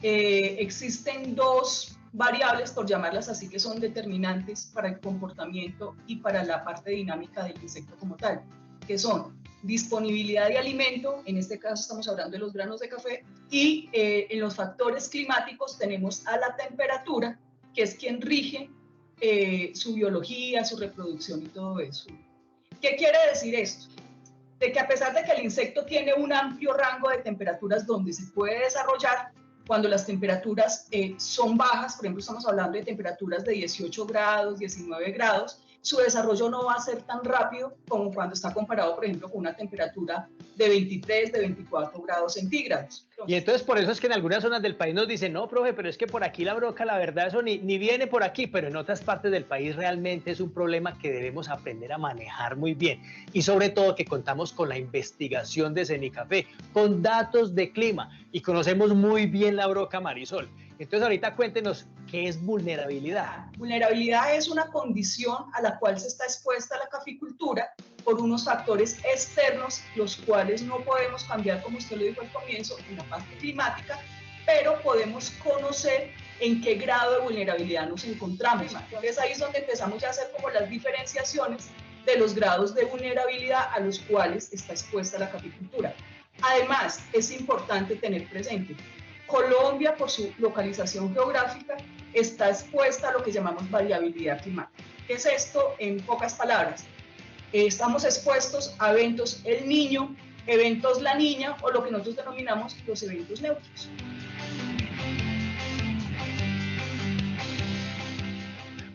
existen dos variables, por llamarlas así, que son determinantes para el comportamiento y para la parte dinámica del insecto como tal, que son disponibilidad de alimento, en este caso estamos hablando de los granos de café, y en los factores climáticos tenemos a la temperatura, que es quien rige su biología, su reproducción y todo eso. ¿Qué quiere decir esto? De que a pesar de que el insecto tiene un amplio rango de temperaturas donde se puede desarrollar, cuando las temperaturas son bajas, por ejemplo, estamos hablando de temperaturas de 18 grados, 19 grados, su desarrollo no va a ser tan rápido como cuando está comparado, por ejemplo, con una temperatura de 23, de 24 grados centígrados. Y entonces por eso es que en algunas zonas del país nos dicen, no, profe, pero es que por aquí la broca, la verdad, eso ni viene por aquí, pero en otras partes del país realmente es un problema que debemos aprender a manejar muy bien. Y sobre todo que contamos con la investigación de Cenicafé, con datos de clima, y conocemos muy bien la broca, Marisol. Entonces ahorita cuéntenos, ¿qué es vulnerabilidad? Vulnerabilidad es una condición a la cual se está expuesta la caficultura por unos factores externos, los cuales no podemos cambiar, como usted lo dijo al comienzo, en la parte climática, pero podemos conocer en qué grado de vulnerabilidad nos encontramos. Entonces ahí es donde empezamos ya a hacer como las diferenciaciones de los grados de vulnerabilidad a los cuales está expuesta la caficultura. Además, es importante tener presente, Colombia, por su localización geográfica, está expuesta a lo que llamamos variabilidad climática. ¿Qué es esto en pocas palabras? Estamos expuestos a eventos El Niño, eventos La Niña o lo que nosotros denominamos los eventos neutros.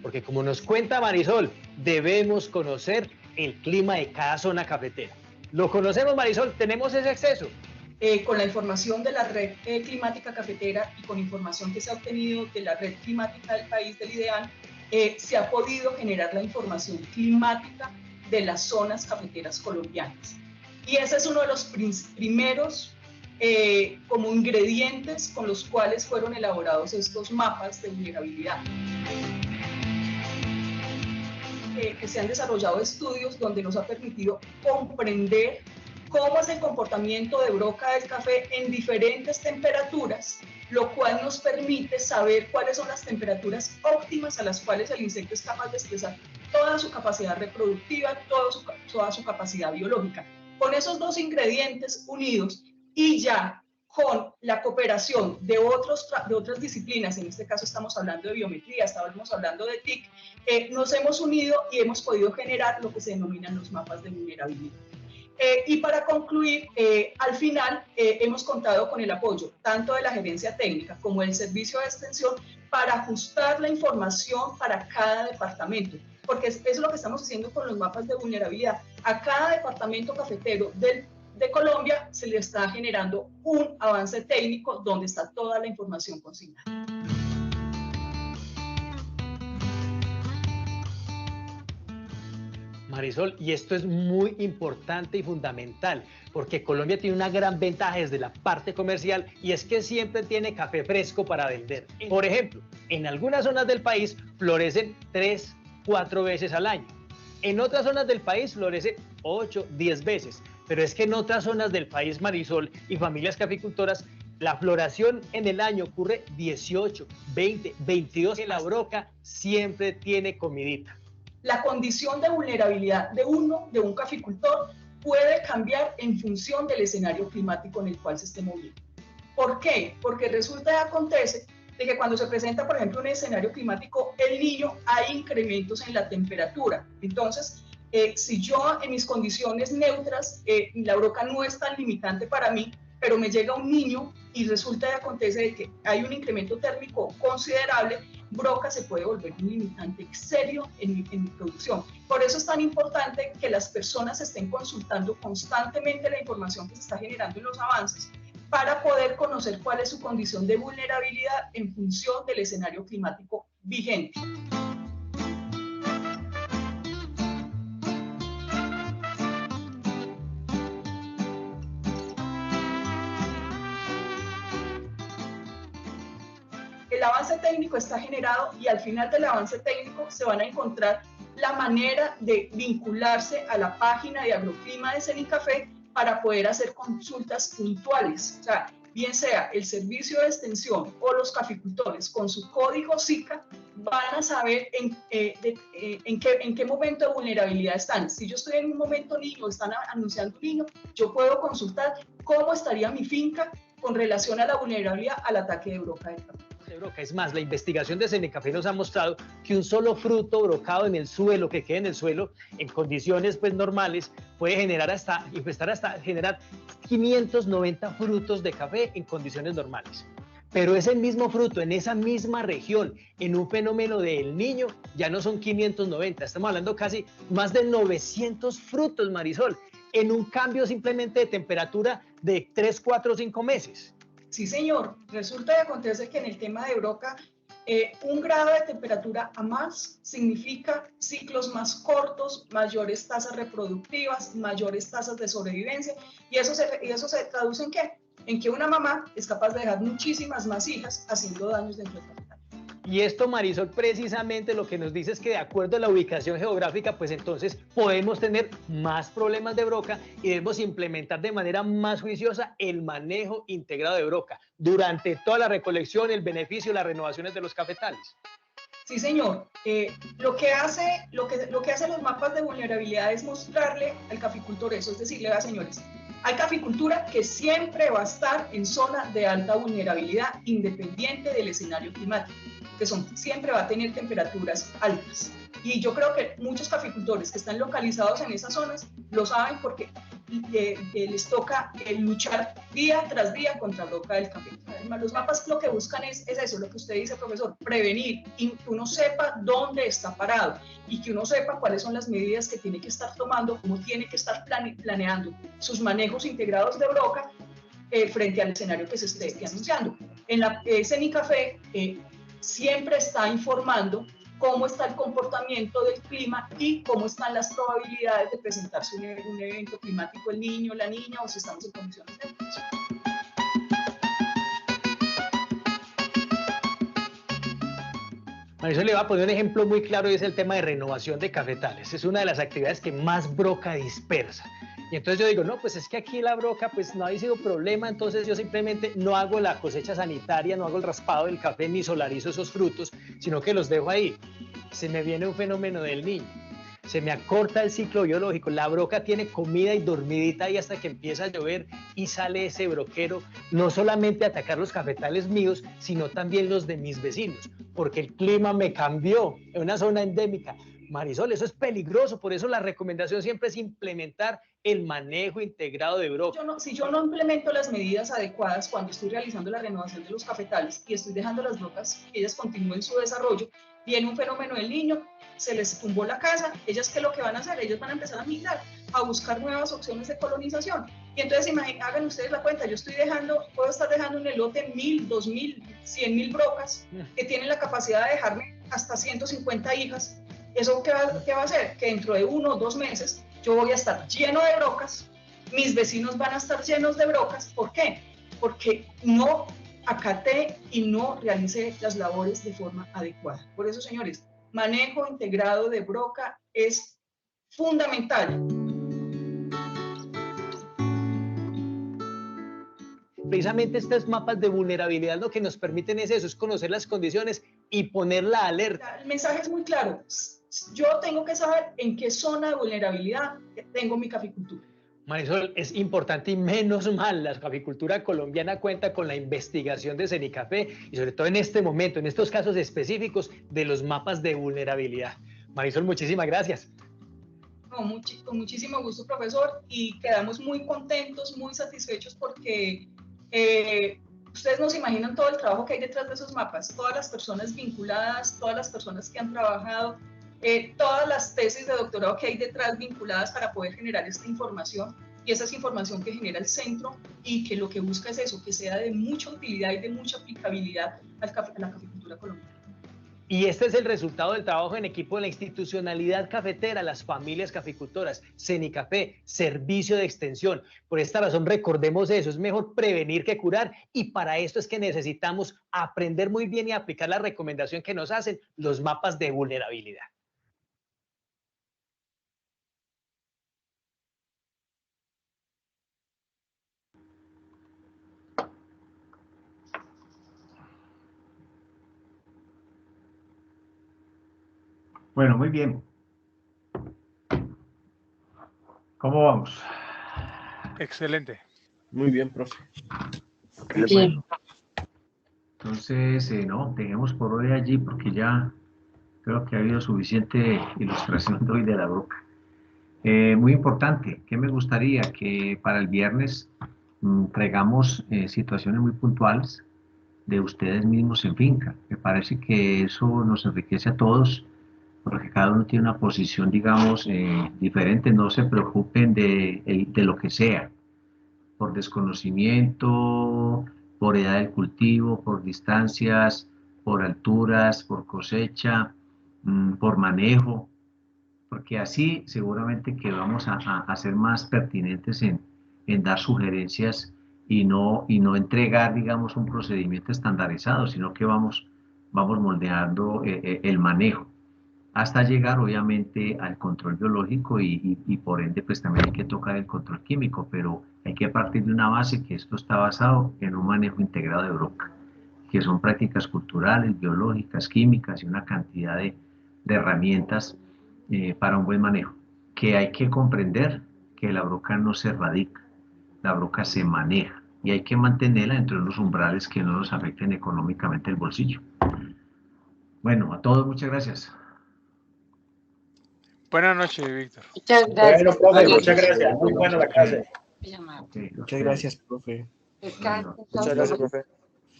Porque como nos cuenta Marisol, debemos conocer el clima de cada zona cafetera. ¿Lo conocemos, Marisol? ¿Tenemos ese acceso? Con la información de la red climática cafetera y con información que se ha obtenido de la red climática del país, del IDEAN, se ha podido generar la información climática de las zonas cafeteras colombianas. Y ese es uno de los primeros como ingredientes con los cuales fueron elaborados estos mapas de vulnerabilidad. Que se han desarrollado estudios donde nos ha permitido comprender cómo es el comportamiento de broca del café en diferentes temperaturas, lo cual nos permite saber cuáles son las temperaturas óptimas a las cuales el insecto es capaz de expresar toda su capacidad reproductiva, toda su capacidad biológica. Con esos dos ingredientes unidos y ya con la cooperación de otras disciplinas, en este caso estamos hablando de biometría, estamos hablando de TIC, nos hemos unido y hemos podido generar lo que se denominan los mapas de vulnerabilidad. Y para concluir, al final hemos contado con el apoyo tanto de la gerencia técnica como del servicio de extensión para ajustar la información para cada departamento, porque eso es lo que estamos haciendo con los mapas de vulnerabilidad. A cada departamento cafetero de Colombia se le está generando un avance técnico donde está toda la información consignada. Marisol, y esto es muy importante y fundamental, porque Colombia tiene una gran ventaja desde la parte comercial, y es que siempre tiene café fresco para vender. Por ejemplo, en algunas zonas del país florecen 3, 4 veces al año. En otras zonas del país florecen 8, 10 veces. Pero es que en otras zonas del país, Marisol, y familias caficultoras, la floración en el año ocurre 18, 20, 22. La broca siempre tiene comidita. La condición de vulnerabilidad de un caficultor puede cambiar en función del escenario climático en el cual se esté moviendo. ¿Por qué? Porque resulta y acontece de que cuando se presenta, por ejemplo, un escenario climático El Niño, hay incrementos en la temperatura. Entonces, si yo en mis condiciones neutras, la broca no es tan limitante para mí, pero me llega un niño y resulta y acontece de que hay un incremento térmico considerable, broca se puede volver un limitante serio en mi producción. Por eso es tan importante que las personas estén consultando constantemente la información que se está generando en los avances para poder conocer cuál es su condición de vulnerabilidad en función del escenario climático vigente. El avance técnico está generado y al final del avance técnico se van a encontrar la manera de vincularse a la página de agroclima de Cenicafé para poder hacer consultas puntuales. O sea, bien sea el servicio de extensión o los caficultores con su código SICA van a saber en qué momento de vulnerabilidad están. Si yo estoy en un momento niño, están anunciando niño, yo puedo consultar cómo estaría mi finca con relación a la vulnerabilidad al ataque de broca del café. Es más, la investigación de Cenicafé nos ha mostrado que un solo fruto brocado en el suelo, que quede en el suelo, en condiciones pues normales, puede generar generar 590 frutos de café en condiciones normales. Pero ese mismo fruto, en esa misma región, en un fenómeno del Niño, ya no son 590, estamos hablando casi más de 900 frutos, Marisol, en un cambio simplemente de temperatura de 3, 4, 5 meses. Sí, señor. Resulta y acontece que en el tema de broca, un grado de temperatura a más significa ciclos más cortos, mayores tasas reproductivas, mayores tasas de sobrevivencia, y eso se traduce en ¿qué? En que una mamá es capaz de dejar muchísimas más hijas haciendo daños dentro del capital. Y esto, Marisol, precisamente lo que nos dice es que de acuerdo a la ubicación geográfica, pues entonces podemos tener más problemas de broca y debemos implementar de manera más juiciosa el manejo integrado de broca durante toda la recolección, el beneficio, las renovaciones de los cafetales. Sí, señor. Lo que hacen los mapas de vulnerabilidad es mostrarle al caficultor eso, es decirle, vea, señores, hay caficultura que siempre va a estar en zona de alta vulnerabilidad independiente del escenario climático, que siempre va a tener temperaturas altas. Y yo creo que muchos caficultores que están localizados en esas zonas lo saben porque les toca luchar día tras día contra la broca del café. Además, los mapas lo que buscan es eso, lo que usted dice, profesor, prevenir, y que uno sepa dónde está parado y que uno sepa cuáles son las medidas que tiene que estar tomando, cómo tiene que estar planeando sus manejos integrados de broca frente al escenario que se esté anunciando. En la Cenicafé siempre está informando cómo está el comportamiento del clima y cómo están las probabilidades de presentarse un evento climático, el niño, la niña, o si estamos en condiciones de Marisol, le voy a poner un ejemplo muy claro y es el tema de renovación de cafetales. Es una de las actividades que más broca dispersa. Y entonces yo digo, no, pues es que aquí la broca pues no ha sido problema, entonces yo simplemente no hago la cosecha sanitaria, no hago el raspado del café ni solarizo esos frutos, sino que los dejo ahí. Se me viene un fenómeno del niño. Se me acorta el ciclo biológico, la broca tiene comida y dormidita ahí hasta que empieza a llover y sale ese broquero, no solamente a atacar los cafetales míos, sino también los de mis vecinos, porque el clima me cambió en una zona endémica. Marisol, eso es peligroso, por eso la recomendación siempre es implementar el manejo integrado de broca. Si yo no implemento las medidas adecuadas cuando estoy realizando la renovación de los cafetales y estoy dejando las brocas que ellas continúen su desarrollo, viene un fenómeno del niño, se les tumbó la casa, ellas ¿qué es lo que van a hacer? Ellos van a empezar a migrar, a buscar nuevas opciones de colonización. Y entonces hagan ustedes la cuenta, yo puedo estar dejando en el lote 1.000, 2.000, 100.000 brocas que tienen la capacidad de dejarme hasta 150 hijas. ¿Eso qué va a hacer? Que dentro de 1 o 2 meses yo voy a estar lleno de brocas, mis vecinos van a estar llenos de brocas. ¿Por qué? Porque no acaté y no realicé las labores de forma adecuada. Por eso, señores, manejo integrado de broca es fundamental. Precisamente estos mapas de vulnerabilidad lo que nos permiten es eso, es conocer las condiciones y poner la alerta. El mensaje es muy claro. Yo tengo que saber en qué zona de vulnerabilidad tengo mi caficultura. Marisol, es importante y menos mal, la caficultura colombiana cuenta con la investigación de Cenicafé y sobre todo en este momento, en estos casos específicos de los mapas de vulnerabilidad. Marisol, muchísimas gracias. No, con muchísimo gusto, profesor, y quedamos muy contentos, muy satisfechos porque ustedes no se imaginan todo el trabajo que hay detrás de esos mapas, todas las personas vinculadas, todas las personas que han trabajado, todas las tesis de doctorado que hay detrás vinculadas para poder generar esta información, y esa es información que genera el centro y que lo que busca es eso, que sea de mucha utilidad y de mucha aplicabilidad a la caficultura colombiana. Y este es el resultado del trabajo en equipo de la institucionalidad cafetera, las familias caficultoras, Cenicafé, servicio de extensión. Por esta razón, recordemos eso, es mejor prevenir que curar y para esto es que necesitamos aprender muy bien y aplicar la recomendación que nos hacen los mapas de vulnerabilidad. Bueno, muy bien. ¿Cómo vamos? Excelente. Muy bien, profe. Bueno, entonces, no, dejemos por hoy allí porque ya creo que ha habido suficiente ilustración de hoy de la broca. Muy importante, ¿qué me gustaría? Que para el viernes traigamos situaciones muy puntuales de ustedes mismos en finca. Me parece que eso nos enriquece a todos, porque cada uno tiene una posición, digamos, diferente. No se preocupen de lo que sea, por desconocimiento, por edad del cultivo, por distancias, por alturas, por cosecha, por manejo, porque así seguramente que vamos a ser más pertinentes en dar sugerencias y no entregar, digamos, un procedimiento estandarizado, sino que vamos moldeando el manejo hasta llegar obviamente al control biológico y por ende pues también hay que tocar el control químico, pero hay que partir de una base que esto está basado en un manejo integrado de broca, que son prácticas culturales, biológicas, químicas y una cantidad de herramientas para un buen manejo, que hay que comprender que la broca no se erradica, la broca se maneja y hay que mantenerla dentro de unos umbrales que no nos afecten económicamente el bolsillo. Bueno, a todos muchas gracias. Buenas noches, Víctor. Muchas gracias. Bueno, profe, muchas gracias. Muy buena la clase. Okay, muchas gracias, profe. Bueno, muchas gracias, profe.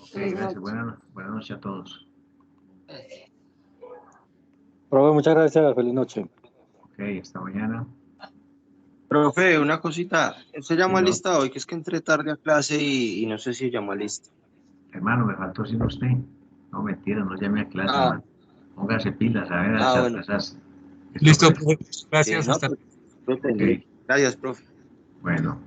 Okay, gracias. Buenas noches a todos. Profe, muchas gracias. Feliz noche. Ok, hasta mañana. Profe, una cosita. Usted llamó a lista hoy, que es que entré tarde a clase y no sé si llamó a lista. Hermano, me faltó sin usted. No, mentira, no llamé a clase, hermano. Póngase pilas, a ver, bueno. Listo, profe. Gracias. Sí, Hasta okay. Gracias, profe. Bueno.